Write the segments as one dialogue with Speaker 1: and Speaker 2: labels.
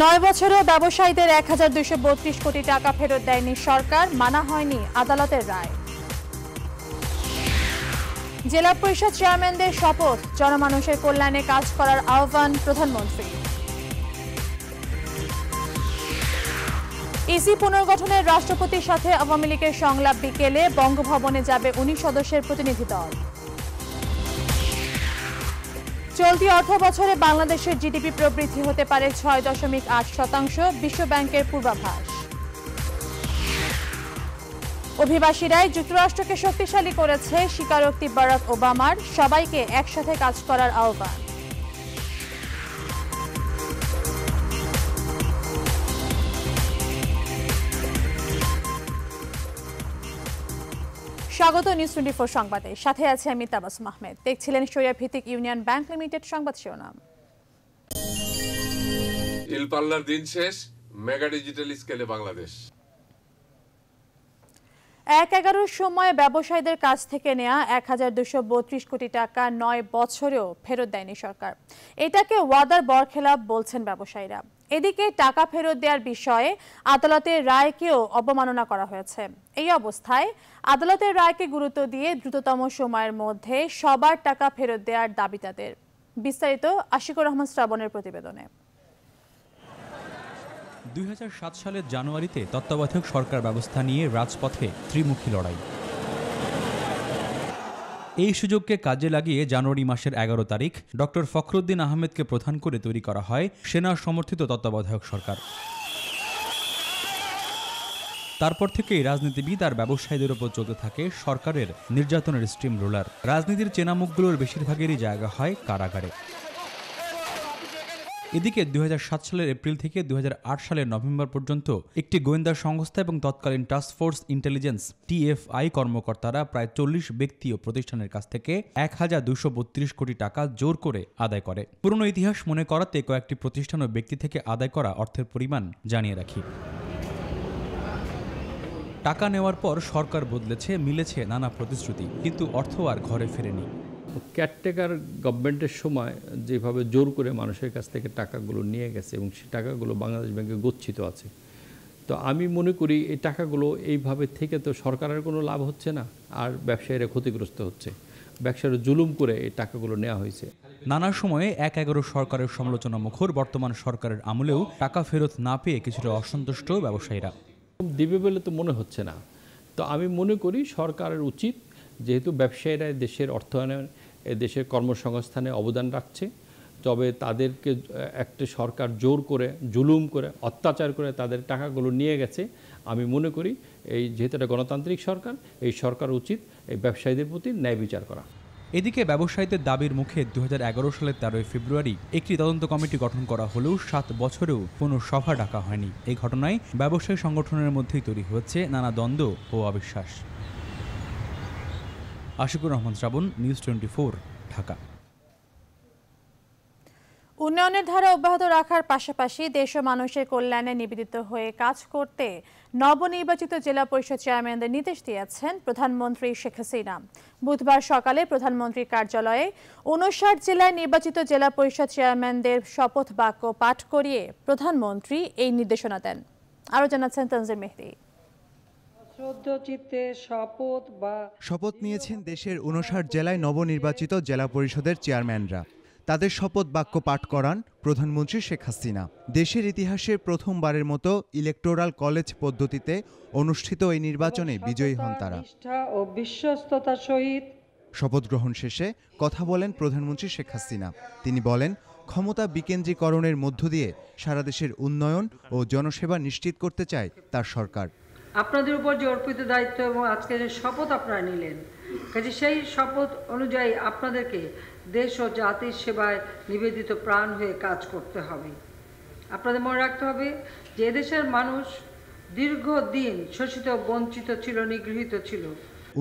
Speaker 1: 9 বছরেও ব্যবসায়ীদের 1232 কোটি টাকা ফেরত দেয়নি সরকার, মানা হয়নি আদালতের রায়। জেলা পরিষদ চেয়ারম্যানদের শপথ, জনমানুষের কল্যাণে কাজ করার আহ্বান প্রধানমন্ত্রী। ইসি পুনর্গঠনের রাষ্ট্রপতির সাথে আওয়ামী লীগের সংলাপ বিকেলে, বঙ্গভবনে যাবে 19 সদস্যের প্রতিনিধি দল। চলতি অর্থ বছরে বাংলাদেশের জিডিপি প্রবৃদ্ধি হতে পারে 6.8%, বিশ্বব্যাংকের পূর্বাভাস। অভিবাসীরাই যুক্তরাষ্ট্রকে শক্তিশালী করেছে স্বীকারোক্তি বারাক ওবামার, সবাইকে একসাথে কাজ করার আহ্বান। স্বাগত নিউজ 24 সংবাদে, সাথে আছে আমি তাবাসসুম আহমেদ। দেখছিলেন শরিয়া ভিত্তিক ইউনিয়ন ব্যাংক লিমিটেড সংবাদ শিরোনাম।
Speaker 2: ইলপাল্লার দিন শেষ, মেগা ডিজিটাল স্কেলে বাংলাদেশ।
Speaker 1: 1/11 সময়ে ব্যবসায়ীদের কাছ থেকে নেওয়া 1232 কোটি টাকা 9 বছরেও ফেরত দেয়নি সরকার। এটাকে ওয়াদার বরখেলাপ বলছেন ব্যবসায়ীরা। এদিকে টাকা ফেরত দেওয়ার বিষয়ে আদালতের রায়কেও অবমাননা করা হয়েছে। এই অবস্থায় আদালতের রায়কে গুরুত্ব দিয়ে দ্রুততম সময়ের মধ্যে সবার টাকা ফেরত দেওয়ার দাবি তাদের। বিস্তারিত আশিকুর রহমান শ্রাবণের প্রতিবেদনে।
Speaker 3: 2007 সালের জানুয়ারিতে তত্ত্বাবধায়ক সরকার ব্যবস্থা নিয়ে রাজপথে ত্রিমুখী লড়াই। এই সুযোগকে কাজে লাগিয়ে জানুয়ারি মাসের 11 তারিখ ডক্টর ফখরুদ্দিন আহমেদকে প্রধান করে তৈরি করা হয় সেনা সমর্থিত তত্ত্বাবধায়ক সরকার। তারপর থেকেই রাজনীতিবিদ আর ব্যবসায়ীদের উপর চলতে থাকে সরকারের নির্যাতনের স্টিম রোলার। রাজনীতির চেনা মুখগুলোর বেশিরভাগেরই জায়গা হয় কারাগারে। এদিকে 2007 সালের এপ্রিল থেকে 2008 সালের নভেম্বর পর্যন্ত একটি গোয়েন্দা সংস্থা এবং তৎকালীন টাস্কফোর্স ইন্টেলিজেন্স TFI কর্মকর্তারা প্রায় 40 ব্যক্তি ও প্রতিষ্ঠানের কাছ থেকে 1232 কোটি টাকা জোর করে আদায় করে। পুরনো ইতিহাস মনে করাতে কয়েকটি প্রতিষ্ঠান ও ব্যক্তি থেকে আদায় করা অর্থের পরিমাণ জানিয়ে রাখি। টাকা নেওয়ার পর সরকার বদলেছে, মিলেছে নানা প্রতিশ্রুতি, কিন্তু অর্থ আর ঘরে ফেরেনি।
Speaker 4: কেয়ারটেকার গভর্নমেন্টের সময় যেভাবে জোর করে মানুষের কাছ থেকে টাকাগুলো নিয়ে গেছে এবং সেই টাকাগুলো বাংলাদেশ ব্যাংকে গচ্ছিত আছে, তো আমি মনে করি এই টাকাগুলো এইভাবে থেকে তো সরকারের কোনো লাভ হচ্ছে না, আর ব্যবসায়ীরা ক্ষতিগ্রস্ত হচ্ছে। ব্যবসায়ীরা জুলুম করে এই টাকাগুলো নেওয়া হয়েছে।
Speaker 3: নানা সময়ে 1/11 সরকারের সমালোচনা মুখর বর্তমান সরকারের আমলেও টাকা ফেরত না পেয়ে কিছুটা অসন্তুষ্ট ব্যবসায়ীরা।
Speaker 4: দিবে বলে তো মনে হচ্ছে না। তো আমি মনে করি সরকারের উচিত, যেহেতু ব্যবসায়ীরা দেশের অর্থায়নে, দেশের কর্মসংস্থানে অবদান রাখছে, তবে তাদেরকে একটা সরকার জোর করে, জুলুম করে, অত্যাচার করে তাদের টাকাগুলো নিয়ে গেছে। আমি মনে করি এই যেহেতু এটা গণতান্ত্রিক সরকার, এই সরকার উচিত এই ব্যবসায়ীদের প্রতি ন্যায় বিচার করা।
Speaker 3: এদিকে ব্যবসায়ীদের দাবির মুখে 2011 সালের 13 ফেব্রুয়ারি একটি তদন্ত কমিটি গঠন করা হলেও 7 বছরেও কোনো সভা ডাকা হয়নি। এই ঘটনায় ব্যবসায়ী সংগঠনের মধ্যেই তৈরি হয়েছে নানা দ্বন্দ্ব ও অবিশ্বাস। আশিকুর রহমান শ্রাবণ, নিউজ 24, ঢাকা।
Speaker 1: উন্নয়নের ধারা অব্যাহত রাখার পাশাপাশি দেশ ও মানুষের কল্যাণে নিবেদিত হয়ে কাজ করতে নবনির্বাচিত জেলা পরিষদ চেয়ারম্যানদের নির্দেশ দিয়েছেন প্রধানমন্ত্রী শেখ হাসিনা। বুধবার সকালে প্রধানমন্ত্রীর কার্যালয়ে 59 জেলায় নির্বাচিত জেলা পরিষদ চেয়ারম্যানদের শপথ বাক্য পাঠ করিয়ে প্রধানমন্ত্রী এই নির্দেশনা দেন। আরও জানাচ্ছেন তানজিম মেহেদি।
Speaker 5: শপথ নিয়েছেন দেশের 59 জেলায় নবনির্বাচিত জেলা পরিষদের চেয়ারম্যানরা। তাদের শপথ বাক্য পাঠ করান প্রধানমন্ত্রী শেখ হাসিনা। দেশের ইতিহাসে প্রথমবারের মতো ইলেকটোরাল কলেজ পদ্ধতিতে অনুষ্ঠিত এই নির্বাচনে বিজয়ী হন তারা। শপথ গ্রহণ শেষে কথা বলেন প্রধানমন্ত্রী শেখ হাসিনা। তিনি বলেন, ক্ষমতা বিকেন্দ্রীকরণের মধ্য দিয়ে সারা দেশের উন্নয়ন ও জনসেবা নিশ্চিত করতে চায় তার সরকার।
Speaker 6: আপনাদের উপর যে অর্পিত দায়িত্ব এবং আজকে যে শপথ আপনারা নিলেন, কাজে সেই শপথ অনুযায়ী আপনাদেরকে দেশ ও জাতির সেবায় নিবেদিত প্রাণ হয়ে কাজ করতে হবে। আপনাদের মনে রাখতে হবে যে এদেশের মানুষ দীর্ঘদিন শোষিত, বঞ্চিত ছিল, নিগৃহীত ছিল।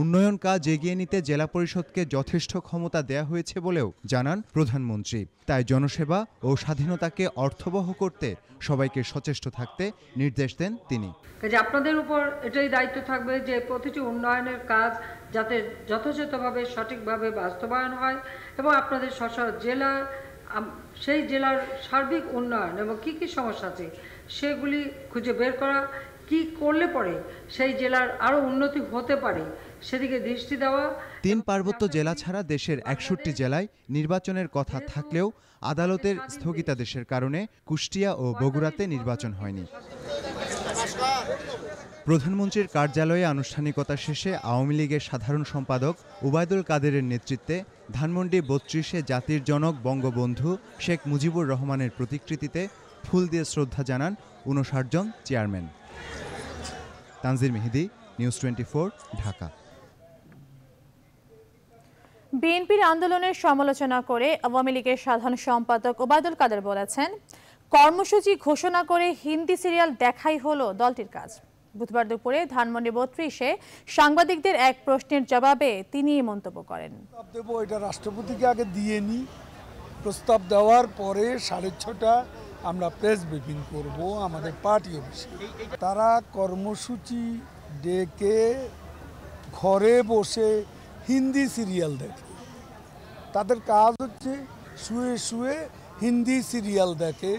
Speaker 5: উন্নয়ন কাজ এগিয়ে নিতে জেলা পরিষদকে যথেষ্ট ক্ষমতা দেয়া হয়েছে বলেও জানান প্রধানমন্ত্রী। তাই জনসেবা ও স্বাধীনতাকে অর্থবহ করতে সবাইকে সচেষ্ট থাকতে নির্দেশ দেন তিনি।
Speaker 6: কাজে আপনাদের উপর এটাই দায়িত্ব থাকবে যে প্রতিটি উন্নয়নের কাজ যাতে যথাযথভাবে, সঠিকভাবে বাস্তবায়ন হয় এবং আপনাদের স্ব জেলা সেই জেলার সার্বিক উন্নয়ন এবং কী কী সমস্যা আছে সেগুলি খুঁজে বের করা, কি করলে পরে সেই জেলার আরও উন্নতি হতে পারে সেদিকে দৃষ্টি দেওয়া।
Speaker 5: 3 পার্বত্য জেলা ছাড়া দেশের 61 জেলায় নির্বাচনের কথা থাকলেও আদালতের স্থগিতাদেশের কারণে কুষ্টিয়া ও বগুড়াতে নির্বাচন হয়নি। প্রধানমন্ত্রীর কার্যালয়ে আনুষ্ঠানিকতা শেষে আওয়ামী লীগের সাধারণ সম্পাদক ওবায়দুল কাদেরের নেতৃত্বে ধানমন্ডি 32-এ জাতির জনক বঙ্গবন্ধু শেখ মুজিবুর রহমানের প্রতিকৃতিতে ফুল দিয়ে শ্রদ্ধা জানান 59 জন চেয়ারম্যান। তানজির মেহেদি, নিউজ 24, ঢাকা।
Speaker 1: বিএনপির আন্দোলনের সমালোচনা করে আওয়ামী লীগের সাধারণ সম্পাদক ওবায়দুল কাদের বলেছেন, কর্মসূচি ঘোষণা করে হিন্দি সিরিয়াল দেখাই হলো দলটির কাজ। বুধবার দুপুরে ধানমন্ডি 32-এ সাংবাদিকদের এক প্রশ্নের জবাবে তিনি এই মন্তব্য করেন।
Speaker 7: এটা রাষ্ট্রপতিকে আগে দিয়ে নিই, প্রস্তাব দেওয়ার পরে 6:30 আমরা প্রেস ব্রিফিং করব আমাদের পার্টি অফিসে। তারা কর্মসূচি ডেকে ঘরে বসে হিন্দি সিরিয়াল দেখে, তাদের কাজ হচ্ছে শুয়ে শুয়ে হিন্দি সিরিয়াল দেখে।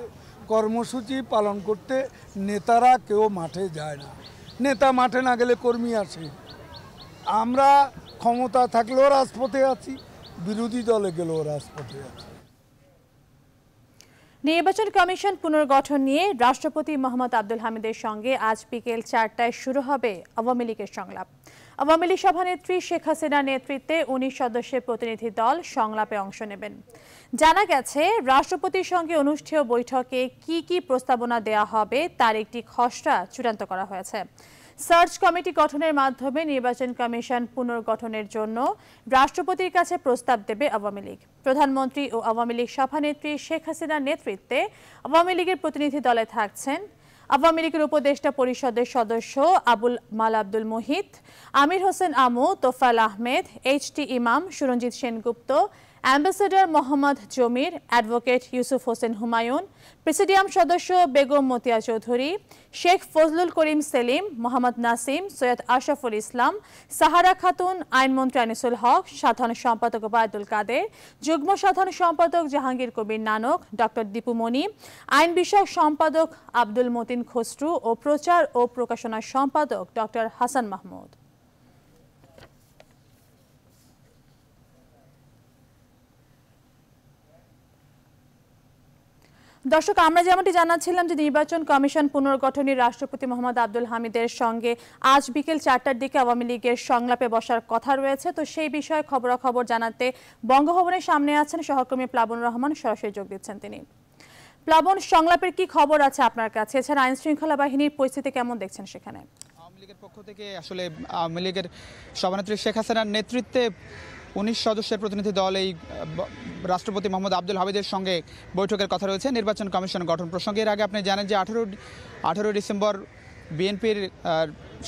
Speaker 7: কর্মসূচি পালন করতে নেতারা কেউ মাঠে যায় না, নেতা মাঠে না গেলে কর্মী আসে। আমরা ক্ষমতা থাকলেও রাজপথে আছি, বিরোধী দলে গেলেও রাজপথে আছি।
Speaker 1: নির্বাচন কমিশন পুনর্গঠন নিয়ে রাষ্ট্রপতি মোহাম্মদ আব্দুল হামিদের সঙ্গে আজ বিকেল 4টায় শুরু হবে আওয়ামী লীগের সংলাপ। আওয়ামী লীগ সভানেত্রী শেখ হাসিনার নেতৃত্বে 19 সদস্যের প্রতিনিধি দল সংলাপে অংশ নেবেন। জানা গেছে, রাষ্ট্রপতির সঙ্গে অনুষ্ঠেয় বৈঠকে কি কি প্রস্তাবনা দেয়া হবে তার একটি খসড়া চূড়ান্ত করা হয়েছে। সার্চ কমিটি গঠনের মাধ্যমে নির্বাচন কমিশন পুনর্গঠনের জন্য রাষ্ট্রপতির কাছে প্রস্তাব দেবে আওয়ামী লীগ। প্রধানমন্ত্রী ও আওয়ামী লীগ সভানেত্রী শেখ হাসিনার নেতৃত্বে আওয়ামী লীগের প্রতিনিধি দলে থাকছেন আওয়ামী লীগের উপদেষ্টা পরিষদের সদস্য আবুল মাল আব্দুল মুহিত, আমির হোসেন আমু, তোফায়েল আহমেদ, এইচ.টি. ইমাম, সুরঞ্জিত সেনগুপ্ত, অ্যাম্বাসেডর মোহাম্মদ জমির, অ্যাডভোকেট ইউসুফ হোসেন হুমায়ুন, প্রেসিডিয়াম সদস্য বেগম মতিয়া চৌধুরী, শেখ ফজলুল করিম সেলিম, মোহাম্মদ নাসিম, সৈয়দ আশরাফুল ইসলাম, সাহারা খাতুন, আইনমন্ত্রী আনিসুল হক, সাধারণ সম্পাদক ওবায়দুল কাদের, যুগ্ম সাধারণ সম্পাদক জাহাঙ্গীর কবির নানক, ডক্টর দীপু মনি, আইন বিষয়ক সম্পাদক আব্দুল মতিন খসরু ও প্রচার ও প্রকাশনা সম্পাদক ডক্টর হাসান মাহমুদ। দর্শক, আমরা যেমনটি জানাচ্ছিলাম যে নির্বাচন কমিশন পুনর্গঠনে রাষ্ট্রপতি মোহাম্মদ আব্দুল হামিদের সঙ্গে আজ বিকেল 4টার দিকে আওয়ামী লীগের সংলাপে বসার কথা রয়েছে। তো সেই বিষয়ে খবরাখবর জানাতে বঙ্গভবনের সামনে আছেন সহকর্মী প্লাবন রহমান, সরাসরি যোগ দিচ্ছেন তিনি। প্লাবন, সংলাপের কি খবর আছে আপনার কাছে? এছাড়া আইন শৃঙ্খলা বাহিনীর পরিস্থিতি কেমন দেখছেন সেখানে?
Speaker 8: আওয়ামী লীগের পক্ষ থেকে আসলে আওয়ামী লীগের সভানেত্রী শেখ হাসিনার নেতৃত্বে 19 সদস্যের প্রতিনিধি দল এই রাষ্ট্রপতি মোহাম্মদ আব্দুল হামিদের সঙ্গে বৈঠকের কথা রয়েছে নির্বাচন কমিশন গঠন প্রসঙ্গে। এর আগে আপনি জানেন যে 18 ডিসেম্বর বিএনপির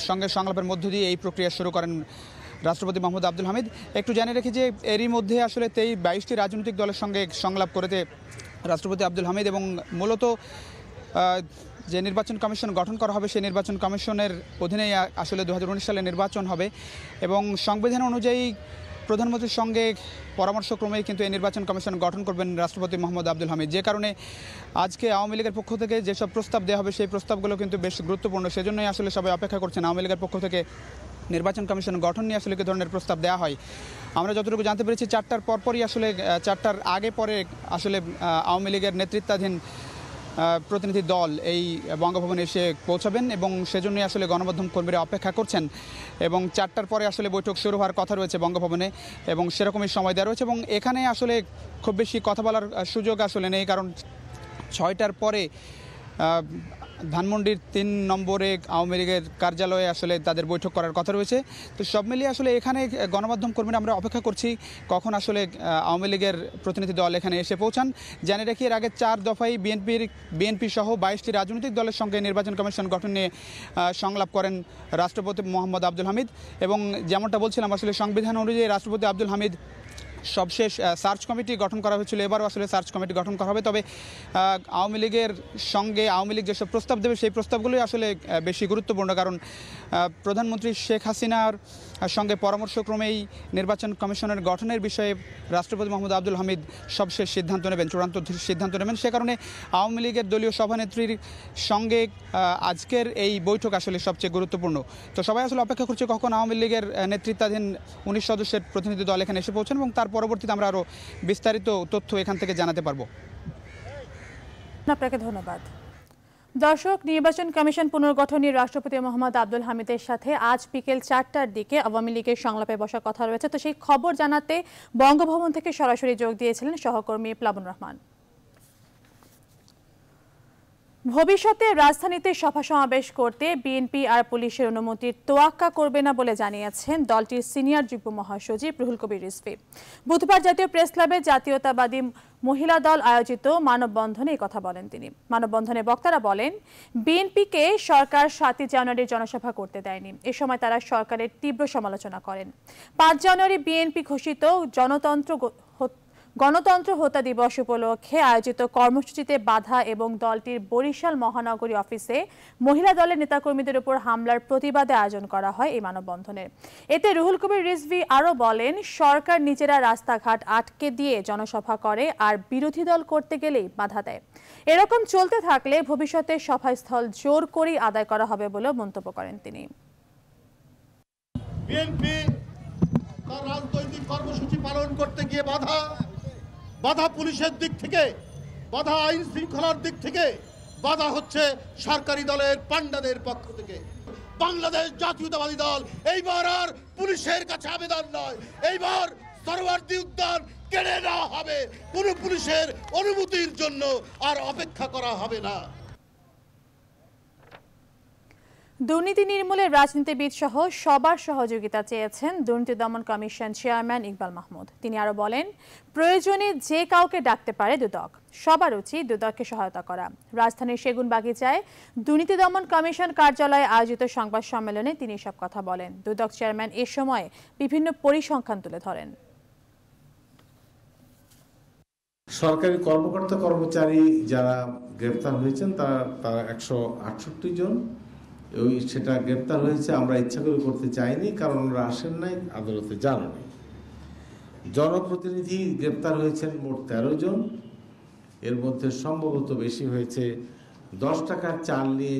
Speaker 8: সঙ্গে সংলাপের মধ্য দিয়ে এই প্রক্রিয়া শুরু করেন রাষ্ট্রপতি মোহাম্মদ আব্দুল হামিদ। একটু জানিয়ে রেখে যে এরই মধ্যে আসলে 22টি রাজনৈতিক দলের সঙ্গে সংলাপ করেছে রাষ্ট্রপতি আব্দুল হামিদ এবং মূলত যে নির্বাচন কমিশন গঠন করা হবে সেই নির্বাচন কমিশনের অধীনেই আসলে 2019 সালে নির্বাচন হবে এবং সংবিধান অনুযায়ী প্রধানমন্ত্রীর সঙ্গে পরামর্শক্রমেই কিন্তু এই নির্বাচন কমিশন গঠন করবেন রাষ্ট্রপতি মোহাম্মদ আব্দুল হামিদ। যে কারণে আজকে আওয়ামী লীগের পক্ষ থেকে যেসব প্রস্তাব দেওয়া হবে সেই প্রস্তাবগুলো কিন্তু বেশ গুরুত্বপূর্ণ। সেজন্যই আসলে সবাই অপেক্ষা করছেন আওয়ামী লীগের পক্ষ থেকে নির্বাচন কমিশন গঠন নিয়ে আসলে কী ধরনের প্রস্তাব দেওয়া হয়। আমরা যতটুকু জানতে পেরেছি 4টার পরপরই আসলে 4টার আগে পরে আসলে আওয়ামী লীগের নেতৃত্বাধীন প্রতিনিধি দল এই বঙ্গভবনে এসে পৌঁছাবেন এবং সেজন্যই আসলে গণমাধ্যম কর্মীরা অপেক্ষা করছেন এবং 4টার পরে আসলে বৈঠক শুরু হওয়ার কথা রয়েছে বঙ্গভবনে এবং সেরকমই সময় দেওয়া রয়েছে এবং এখানে আসলে খুব বেশি কথা বলার সুযোগ আসলে নেই, কারণ 6টার পরে ধানমন্ডির 3 নম্বরে আওয়ামী লীগের কার্যালয়ে আসলে তাদের বৈঠক করার কথা রয়েছে। তো সব মিলিয়ে আসলে এখানে গণমাধ্যম কর্মীরা আমরা অপেক্ষা করছি কখন আসলে আওয়ামী লীগের প্রতিনিধি দল এখানে এসে পৌঁছান। জানিয়ে রাখি এর আগে 4 দফায় বিএনপি সহ 22টি রাজনৈতিক দলের সঙ্গে নির্বাচন কমিশন গঠন নিয়ে সংলাপ করেন রাষ্ট্রপতি মোহাম্মদ আব্দুল হামিদ এবং যেমনটা বলছিলাম আসলে সংবিধান অনুযায়ী রাষ্ট্রপতি আব্দুল হামিদ সবশেষ সার্চ কমিটি গঠন করা হয়েছিল, এবারও আসলে সার্চ কমিটি গঠন করা হবে। তবে আওয়ামী লীগের সঙ্গে আওয়ামী লীগ যেসব প্রস্তাব দেবে সেই প্রস্তাবগুলোই আসলে বেশি গুরুত্বপূর্ণ, কারণ প্রধানমন্ত্রী শেখ হাসিনার সঙ্গে পরামর্শক্রমেই নির্বাচন কমিশনের গঠনের বিষয়ে রাষ্ট্রপতি মোহাম্মদ আব্দুল হামিদ সবশেষ সিদ্ধান্ত নেবেন, চূড়ান্ত সিদ্ধান্ত নেবেন। সে কারণে আওয়ামী লীগের দলীয় সভানেত্রীর সঙ্গে আজকের এই বৈঠক আসলে সবচেয়ে গুরুত্বপূর্ণ। তো সবাই আসলে অপেক্ষা করছে কখন আওয়ামী লীগের নেতৃত্বাধীন 19 সদস্যের প্রতিনিধি দল এখানে এসে পৌঁছেন এবং তার পরবর্তীতে আমরা আরও বিস্তারিত তথ্য এখান থেকে জানাতে পারবো।
Speaker 1: আপনাকে ধন্যবাদ। দর্শক, নির্বাচন কমিশন পুনর্গঠন নিয়ে রাষ্ট্রপতি মোহাম্মদ আব্দুল হামিদের সাথে আজ বিকেল 4টার দিকে আওয়ামী লীগের সংলাপে বসার কথা রয়েছে। তো সেই খবর জানাতে বঙ্গভবন থেকে সরাসরি যোগ দিয়েছিলেন সহকর্মী প্লাবন রহমান। ভবিষ্যতে রাজধানীতে সভা সমাবেশ করতে বিএনপি আর পুলিশের অনুমতির তোয়াক্কা করবে না বলে জানিয়েছেন দলটির সিনিয়র যুগ্ম মহাসচিব রুহুল কবির রিজভী। বুধবার জাতীয় প্রেস ক্লাবে জাতীয়তাবাদী মহিলা দল আয়োজিত মানববন্ধনে এই কথা বলেন তিনি। মানববন্ধনে বক্তারা বলেন, বিএনপিকে সরকার 7 জানুয়ারি জনসভা করতে দেয়নি। এ সময় তারা সরকারের তীব্র সমালোচনা করেন। 5 জানুয়ারি বিএনপি ঘোষিত গণতন্ত্র হত্যা দিবস উপলক্ষে আয়োজিত কর্মসূচিতে বাধা এবং দলটির বরিশাল মহানগরী অফিসে মহিলা দলের নেতাকর্মীদের উপর হামলার প্রতিবাদে আয়োজন করা হয় এই মানববন্ধনের। এতে রুহুল কবির রিজভী আরও বলেন, সরকার নিজেরা রাস্তাঘাট আটকে দিয়ে জনসভা করে আর বিরোধী দল করতে গেলেই বাধা দেয়। এরকম চলতে থাকলে ভবিষ্যতে সভাস্থল জোর করেই আদায় করা হবে বলে মন্তব্য করেন তিনি।
Speaker 9: বিএনপি তার রাজনৈতিক কর্মসূচি পালন করতে গিয়ে বাধা পুলিশের দিক থেকে, বাধা আইন শৃঙ্খলার দিক থেকে, বাধা হচ্ছে সরকারি দলের পান্ডাদের পক্ষ থেকে। বাংলাদেশ জাতীয়তাবাদী দল এইবার আর পুলিশের কাছে আবেদন নয়, এইবার সরওয়ার্দী উদ্যান কেড়ে নেওয়া হবে। কোন পুলিশের অনুমতির জন্য আর অপেক্ষা করা হবে না।
Speaker 1: দুর্নীতি নির্মূলে রাজনীতিবিদ সহ সবার সহযোগিতা চেয়েছেন দুর্নীতি দমন কমিশন চেয়ারম্যান ইকবাল মাহমুদ। তিনি আরো বলেন, প্রয়োজনে যে কাউকে ডাকতে পারে দুদক, সবার উচিত দুদককে সহায়তা করা। রাজধানীর সেগুনবাগিচায় দুর্নীতি দমন কমিশন কার্যালয়ে আয়োজিত সংবাদ সম্মেলনে তিনি এসব কথা বলেন। দুদক চেয়ারম্যান এ সময় বিভিন্ন পরিসংখ্যান তুলে ধরেন।
Speaker 10: সরকারি কর্মকর্তা কর্মচারী যারা গ্রেফতার হয়েছেন তারা 168 জন। সেটা গ্রেপ্তার হয়েছে, আমরা ইচ্ছা করে করতে চাইনি, কারণ ওরা আসেন নাই, আদালতে জানানি। জনপ্রতিনিধি গ্রেপ্তার হয়েছেন মোট 13 জন। এর মধ্যে সম্ভবত বেশি হয়েছে 10 টাকার চাল নিয়ে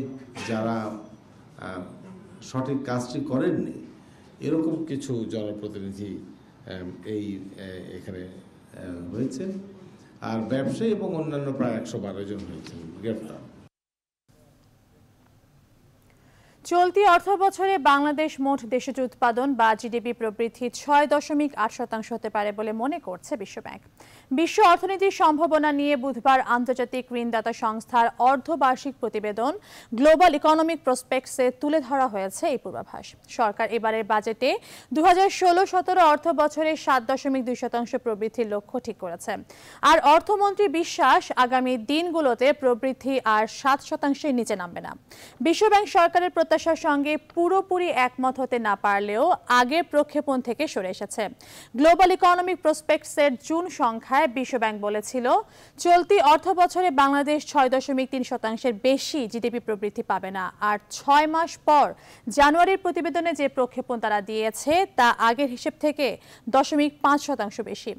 Speaker 10: যারা সঠিক কাজটি করেননি, এরকম কিছু জনপ্রতিনিধি এখানে হয়েছে। আর ব্যবসায়ী এবং অন্যান্য প্রায় 112 জন হয়েছেন গ্রেপ্তার।
Speaker 1: চলতি অর্থ বছরে বাংলাদেশ মোট দেশজ উৎপাদন বা জিডিপি প্রবৃদ্ধি 6.8% হতে পারে বলে মনে করছে বিশ্বব্যাংক। বিশ্ব অর্থনীতির সম্ভাবনা নিয়ে বুধবার আন্তর্জাতিক ঋণদাতা সংস্থার অর্ধবার্ষিক প্রতিবেদন গ্লোবাল ইকোনমিক প্রসপেক্টসে তুলে ধরা হয়েছে এই পূর্বাভাস। সরকার এবারের বাজেটে 2016-17 অর্থ বছরে 7.2% প্রবৃদ্ধির লক্ষ্য ঠিক করেছে। আর অর্থমন্ত্রী বিশ্বাস, আগামী দিনগুলোতে প্রবৃদ্ধি আর 7%-এর নিচে নামবে না। বিশ্বব্যাংক সরকারের প্রত্যাশার সঙ্গে পুরোপুরি একমত হতে না পারলেও আগের প্রক্ষেপণ থেকে সরে এসেছে। গ্লোবাল ইকোনমিক প্রসপেক্টসের জুন সংখ্যায় বিশ্বব্যাংক বলেছিল, চলতি অর্থ বছরে বাংলাদেশ 6.3% বেশি জিডিপি প্রবৃদ্ধি পাবে না। আর 6 মাস পর জানুয়ারির প্রতিবেদনে যে প্রক্ষেপণ তারা দিয়েছে তা আগের হিসেব থেকে 0.5% বেশি।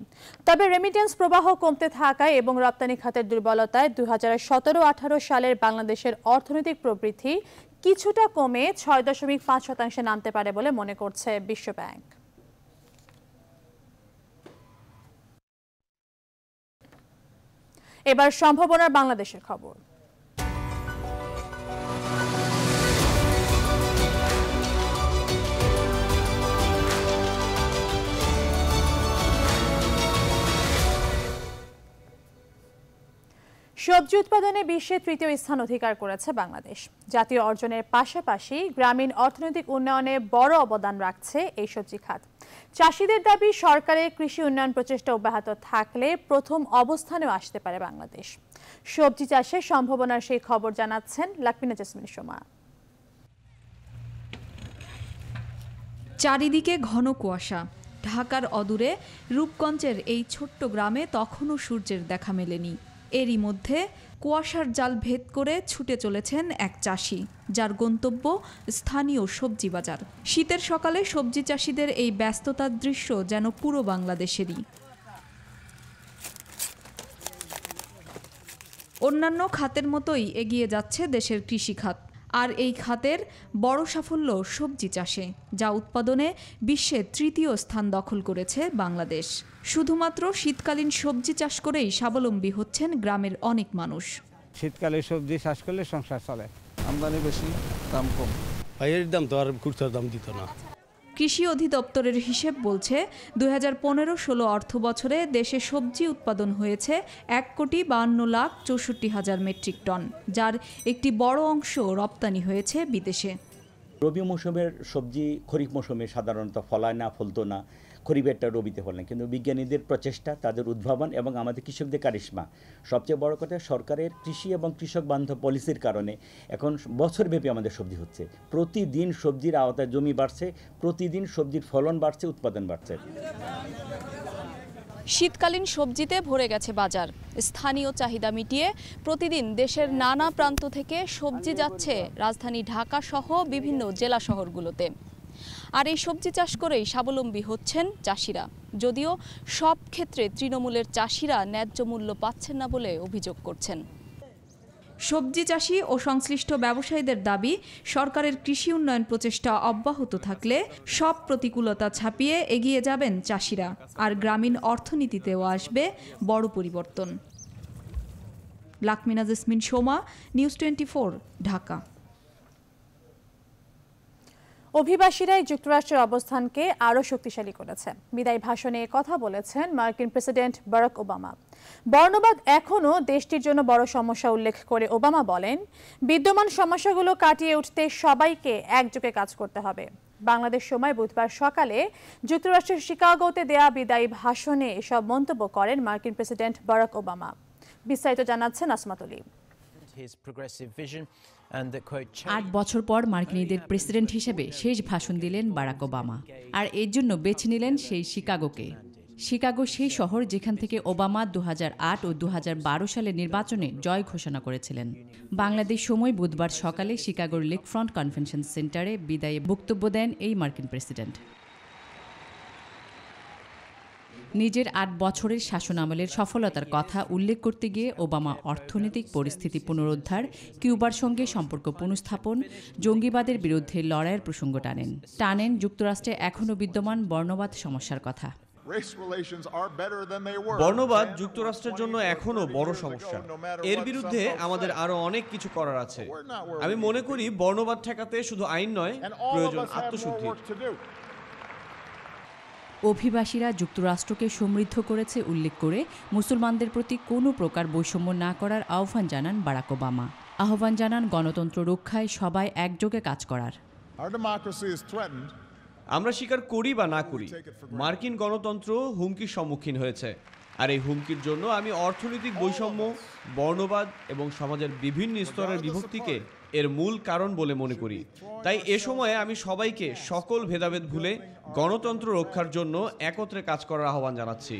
Speaker 1: তবে রেমিটেন্স প্রবাহ কমতে থাকায় এবং রপ্তানি খাতের দুর্বলতায় 2017-18 সালের বাংলাদেশের অর্থনৈতিক প্রবৃদ্ধি কিছুটা কমে 6.5% নামতে পারে বলে মনে করছে বিশ্বব্যাংক। এবার সম্ভাবনার বাংলাদেশের খবর। সবজি উৎপাদনে বিশ্বে 3য় স্থান অধিকার করেছে বাংলাদেশ। জাতীয় অর্জনের পাশাপাশি গ্রামীণ অর্থনৈতিক উন্নয়নে বড় অবদান রাখছে এই সবজি খাত। চাষিদের দাবি, সরকারের কৃষি উন্নয়ন প্রচেষ্টা অব্যাহত থাকলে প্রথম অবস্থানেও আসতে পারে বাংলাদেশ। সবজি চাষের সম্ভাবনার সেই খবর জানাচ্ছেন লাকমিনা জেসমিন সোমা।
Speaker 11: চারিদিকে ঘন কুয়াশা, ঢাকার অদূরে রূপগঞ্জের এই ছোট্ট গ্রামে তখনও সূর্যের দেখা মেলেনি। এরই মধ্যে কুয়াশার জাল ভেদ করে ছুটে চলেছেন এক চাষি, যার গন্তব্য স্থানীয় সবজি বাজার। শীতের সকালে সবজি চাষিদের এই ব্যস্ততার দৃশ্য যেন পুরো বাংলাদেশেরই। অন্যান্য খাতের মতোই এগিয়ে যাচ্ছে দেশের কৃষিখাত। আর এই খাতের বড় সাফল্য সবজি চাষে, যা উৎপাদনে বিশ্বে তৃতীয় স্থান দখল করেছে বাংলাদেশ। শুধুমাত্র শীতকালীন সবজি চাষ করেই স্বাবলম্বী হচ্ছেন গ্রামের অনেক মানুষ।
Speaker 12: শীতকালে সবজি চাষ করলে সংসার চলে, আমদানি বেশি, দাম কম।
Speaker 13: ভাইয়ের দাম তো আর খুচরার দাম দিত না।
Speaker 11: কৃষি অধিদপ্তরের হিসেব বলছে 2015-16 অর্থ বছরে দেশে সবজি উৎপাদন হয়েছে 1,52,64,000 মেট্রিক টন, যার একটি বড় অংশ রপ্তানি হয়েছে বিদেশে।
Speaker 14: রবি মৌসুমের সবজি খরিফ মৌসুমে সাধারণত ফলায় না, ফলতো না, খরিফেরটা রবিতে ফলেন। কিন্তু বিজ্ঞানীদের প্রচেষ্টা, তাদের উদ্ভাবন এবং আমাদের কৃষকদের কারিশমা, সবচেয়ে বড় কথা সরকারের কৃষি এবং কৃষক বান্ধব পলিসির কারণে এখন বছরব্যাপী আমাদের সবজি হচ্ছে। প্রতিদিন সবজির আওতায় জমি বাড়ছে, প্রতিদিন সবজির ফলন বাড়ছে, উৎপাদন বাড়ছে।
Speaker 11: শীতকালীন সবজিতে ভরে গেছে বাজার। স্থানীয় চাহিদা মিটিয়ে প্রতিদিন দেশের নানা প্রান্ত থেকে সবজি যাচ্ছে রাজধানী ঢাকা সহ বিভিন্ন জেলা শহরগুলোতে। আর এই সবজি চাষ করেই স্বাবলম্বী হচ্ছেন চাষিরা, যদিও সব ক্ষেত্রে তৃণমূলের চাষিরা ন্যায্য মূল্য পাচ্ছেন না বলে অভিযোগ করছেন। সবজি চাষি ও সংশ্লিষ্ট ব্যবসায়ীদের দাবি, সরকারের কৃষি উন্নয়ন প্রচেষ্টা অব্যাহত থাকলে সব প্রতিকূলতা ছাপিয়ে এগিয়ে যাবেন চাষিরা, আর গ্রামীণ অর্থনীতিতেও আসবে বড় পরিবর্তন। লাকমিনা জেসমিন সোমা, নিউজ 24, ঢাকা।
Speaker 1: অভিবাসীরাই যুক্তরাষ্ট্রের অবস্থানকে আরও শক্তিশালী করেছে। বিদায়ী ভাষণে কথা বলেছেন মার্কিন প্রেসিডেন্ট বারাক ওবামা। বর্ণবাদ এখনও দেশটির জন্য বড় সমস্যা উল্লেখ করে ওবামা বলেন, বিদ্যমান সমস্যাগুলো কাটিয়ে উঠতে সবাইকে একযোগে কাজ করতে হবে। বাংলাদেশ সময় বুধবার সকালে যুক্তরাষ্ট্রের শিকাগোতে দেয়া বিদায়ী ভাষণে এসব মন্তব্য করেন মার্কিন প্রেসিডেন্ট বারাক ওবামা। বিস্তারিত জানাচ্ছেন আসমাতুলি।
Speaker 15: 8 বছর পর মার্কিনীদের প্রেসিডেন্ট হিসেবে শেষ ভাষণ দিলেন বারাক ওবামা, আর এর জন্য বেছে নিলেন সেই শিকাগোকে। শিকাগো সেই শহর যেখান থেকে ওবামা 2008 ও 2012 সালের নির্বাচনে জয় ঘোষণা করেছিলেন। বাংলাদেশ সময় বুধবার সকালে শিকাগোর লেকফ্রন্ট কনভেনশন সেন্টারে বিদায়ী বক্তব্য দেন এই মার্কিন প্রেসিডেন্ট। নিজের 8 বছরের শাসনামলের সফলতার কথা উল্লেখ করতে গিয়ে ওবামা অর্থনৈতিক পরিস্থিতি পুনরুদ্ধার, কিউবার সঙ্গে সম্পর্ক পুনঃস্থাপন, জঙ্গিবাদের বিরুদ্ধে লড়াইয়ের প্রসঙ্গ টানেন যুক্তরাষ্ট্রে এখনও বিদ্যমান বর্ণবাদ সমস্যার কথা।
Speaker 16: বর্ণবাদ যুক্তরাষ্ট্রের জন্য এখনো বড় সমস্যা। এর বিরুদ্ধে আমাদের আরো অনেক কিছু করার আছে। আমি মনে করি বর্ণবাদ ঠেকাতে শুধু আইন নয়, প্রয়োজন আত্মশুদ্ধি।
Speaker 15: অভিবাসীরা যুক্তরাষ্ট্রকে সমৃদ্ধ করেছে উল্লেখ করে মুসলমানদের প্রতি কোনো প্রকার বৈষম্য না করার আহ্বান জানান বারাক ওবামা। আহ্বান জানান গণতন্ত্র রক্ষায় সবাই একযোগে কাজ করার।
Speaker 16: আমরা স্বীকার করি বা না করি, মার্কিন গণতন্ত্র হুমকির সম্মুখীন হয়েছে। আর এই হুমকির জন্য আমি অর্থনৈতিক বৈষম্য, বর্ণবাদ এবং সমাজের বিভিন্ন স্তরের বিভক্তিকে এর মূল কারণ বলে মনে করি। তাই এ সময়ে আমি সবাইকে সকল ভেদাভেদ ভুলে গণতন্ত্র রক্ষার জন্য একত্রে কাজ করার আহ্বান জানাচ্ছি।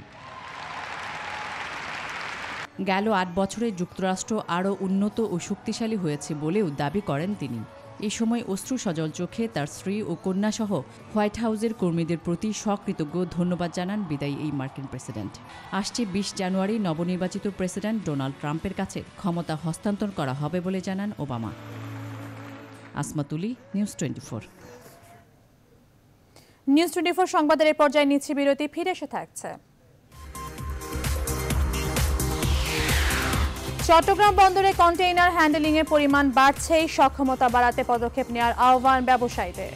Speaker 15: গেল 8 বছরে যুক্তরাষ্ট্র আরও উন্নত ও শক্তিশালী হয়েছে বলেও দাবি করেন তিনি। এ সময় অশ্রু সজল চোখে তার স্ত্রী ও কন্যাসহ হোয়াইট হাউসের কর্মীদের প্রতি সকৃতজ্ঞ ধন্যবাদ জানান বিদায়ী এই মার্কিন প্রেসিডেন্ট। আসছে 20 জানুয়ারি নবনির্বাচিত প্রেসিডেন্ট ডোনাল্ড ট্রাম্পের কাছে ক্ষমতা হস্তান্তর করা হবে বলে জানান ওবামা। আসমাতুলি, নিউজ 24।
Speaker 1: নিউজ 24 সংবাদের এই পর্যায়ে নিচ্ছি বিরতি, ফিরে এসে থাকছে। চট্টগ্রাম বন্দরে কন্টেইনার হ্যান্ডেলিংয়ের পরিমাণ বাড়ছেই, সক্ষমতা বাড়াতে পদক্ষেপ নেওয়ার আহ্বান ব্যবসায়ীদের।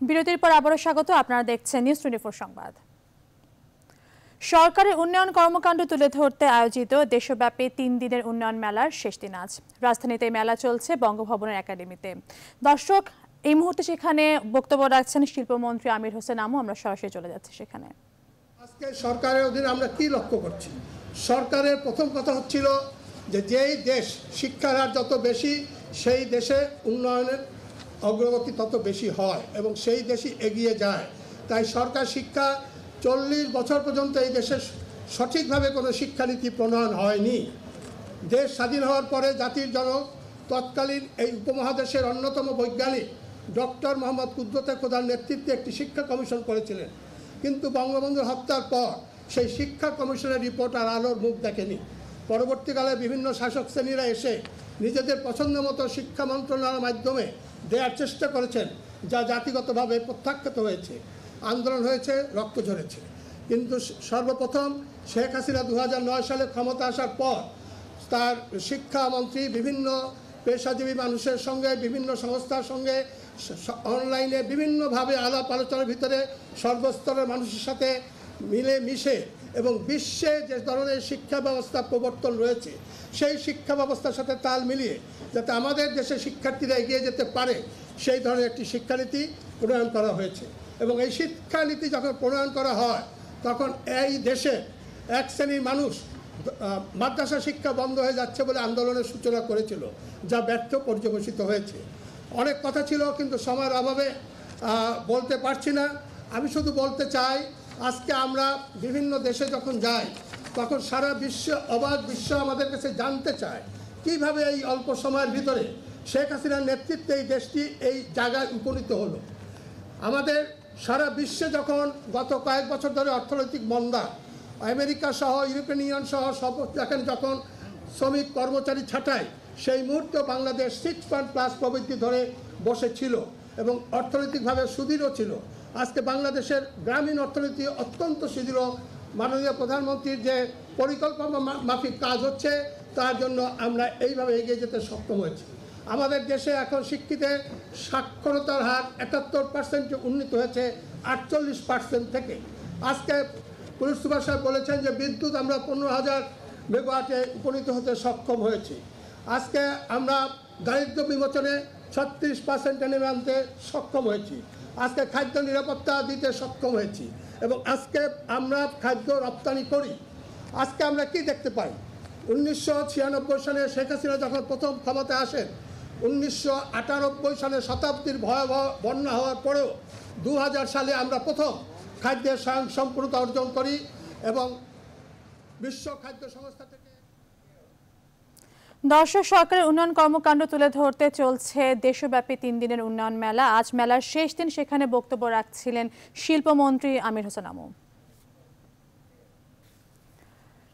Speaker 1: বিরতির পর আবারও স্বাগত। আপনারা দেখছেন নিউজ 24 সংবাদ। সরকারের উন্নয়ন কর্মকাণ্ড তুলে ধরতে আয়োজিত দেশব্যাপী 3 দিনের উন্নয়ন মেলার শেষ দিন আজ। রাজধানীতে মেলা চলছে বঙ্গভবনের একাডেমিতে। দর্শক, এই মুহূর্তে সেখানে বক্তব্য রাখছেন শিল্পমন্ত্রী আমির হোসেন আমু। আমরা সরাসরি চলে যাচ্ছি সেখানে।
Speaker 9: আজকে সরকারের অধীনে আমরা কি লক্ষ্য করছি? সরকারের প্রথম কথা হচ্ছিল যে যেই দেশ শিক্ষার হার যত বেশি সেই দেশে উন্নয়নের অগ্রগতি তত বেশি হয় এবং সেই দেশই এগিয়ে যায়। তাই সরকার শিক্ষা 40 বছর পর্যন্ত এই দেশে সঠিকভাবে কোনো শিক্ষানীতি প্রণয়ন হয়নি। দেশ স্বাধীন হওয়ার পরে জাতির জনক তৎকালীন এই উপমহাদেশের অন্যতম বৈজ্ঞানিক ডক্টর মোহাম্মদ কুদরতে খোদার নেতৃত্বে একটি শিক্ষা কমিশন করেছিলেন, কিন্তু বঙ্গবন্ধুর হত্যার পর সেই শিক্ষা কমিশনের রিপোর্ট আর আলোর মুখ দেখেনি। পরবর্তীকালে বিভিন্ন শাসক শ্রেণীরা এসে নিজেদের পছন্দ মতো শিক্ষা মন্ত্রণালয়ের মাধ্যমে দেওয়ার চেষ্টা করেছেন, যা জাতিগতভাবে প্রত্যাখ্যাত হয়েছে, আন্দোলন হয়েছে, রক্ত ঝরেছে। কিন্তু সর্বপ্রথম শেখ হাসিনা 2009 সালে ক্ষমতা আসার পর তার শিক্ষামন্ত্রী বিভিন্ন পেশাজীবী মানুষের সঙ্গে, বিভিন্ন সংস্থার সঙ্গে অনলাইনে বিভিন্নভাবে আলাপ আলোচনার ভিতরে সর্বস্তরের মানুষের সাথে মিলে মিশে এবং বিশ্বে যে ধরনের শিক্ষা ব্যবস্থা প্রবর্তন রয়েছে সেই শিক্ষা ব্যবস্থার সাথে তাল মিলিয়ে যাতে আমাদের দেশে শিক্ষার্থীরা এগিয়ে যেতে পারে সেই ধরনের একটি শিক্ষানীতি প্রণয়ন করা হয়েছে। এবং এই শিক্ষানীতি যখন প্রণয়ন করা হয় তখন এই দেশে এক শ্রেণীর মানুষ মাদ্রাসা শিক্ষা বন্ধ হয়ে যাচ্ছে বলে আন্দোলনের সূচনা করেছিল, যা ব্যর্থ পর্যবেসিত হয়েছে। অনেক কথা ছিল কিন্তু সময়ের অভাবে বলতে পারছি না। আমি শুধু বলতে চাই, আজকে আমরা বিভিন্ন দেশে যখন যাই তখন সারা বিশ্ব অবাক, বিশ্ব আমাদের কাছে জানতে চায় কিভাবে এই অল্প সময়ের ভিতরে শেখ হাসিনার নেতৃত্বে এই দেশটি এই জায়গায় উপনীত হলো। আমাদের সারা বিশ্বে যখন গত কয়েক বছর ধরে অর্থনৈতিক মন্দা, আমেরিকা সহ ইউরোপিয়ান ইউনিয়ন সহ সব দেখেন যখন শ্রমিক কর্মচারী ছাঁটাই, সেই মুহূর্তে বাংলাদেশ 6+ প্রবৃদ্ধি ধরে বসেছিল এবং অর্থনৈতিকভাবে সুদৃঢ় ছিল। আজকে বাংলাদেশের গ্রামীণ অর্থনীতি অত্যন্ত সুদৃঢ়। মাননীয় প্রধানমন্ত্রীর যে পরিকল্পনা মাফিক কাজ হচ্ছে তার জন্য আমরা এইভাবে এগিয়ে যেতে সক্ষম হয়েছি। আমাদের দেশে এখন শিক্ষিতের সাক্ষরতার হার 71% উন্নীত হয়েছে 48% থেকে। আজকে পুলিশ সুপার সাহেব বলেছেন যে বিদ্যুৎ আমরা 15,000 মেগাওয়াটে উপনীত হতে সক্ষম হয়েছি। আজকে আমরা দারিদ্র বিমোচনে 36% নেমে আনতে সক্ষম হয়েছি। আজকে খাদ্য নিরাপত্তা দিতে সক্ষম হয়েছি এবং আজকে আমরা খাদ্য রপ্তানি করি। আজকে আমরা কি দেখতে পাই? 1996 সালে শেখ হাসিনা যখন প্রথম ক্ষমতায় আসেন, 1998 সালে শতাব্দীর ভয়াবহ বন্যা হওয়ার পরেও 2000 সালে আমরা প্রথম খাদ্যের স্বয়ংসম্পূর্ণতা অর্জন করি এবং বিশ্ব খাদ্য সংস্থা থেকে।
Speaker 1: দর্শক, সরকারের উন্নয়ন কর্মকাণ্ড তুলে ধরতে চলছে দেশব্যাপী 3 দিনের উন্নয়ন মেলা। আজ মেলার শেষ দিন, সেখানে বক্তব্য রাখছিলেন শিল্পমন্ত্রী আমির হোসেন আমু।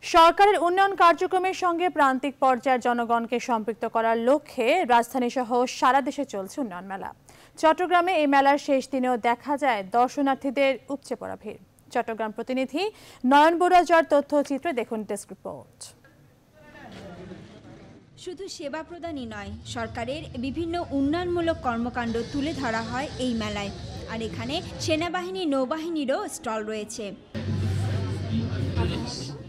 Speaker 1: সরকারের উন্নয়ন কার্যক্রমের সঙ্গে প্রান্তিক পর্যায়ের জনগণকে সম্পৃক্ত করার লক্ষ্যে রাজধানী সহ সারা দেশে চলছে উন্নয়ন মেলা। চট্টগ্রামে এই মেলার শেষ দিনেও দেখা যায় দর্শনার্থীদের উপচে পড়া ভিড়। চট্টগ্রাম প্রতিনিধি নয়ন বড়ুয়ার তথ্যচিত্রে দেখুন ডেস্ক রিপোর্ট।
Speaker 17: শুধু সেবা প্রদানই নয়, সরকারের বিভিন্ন উন্নয়নমূলক কর্মকাণ্ড তুলে ধরা হয় এই মেলায়। আর এখানে সেনাবাহিনী, নৌবাহিনীরও স্টল রয়েছে।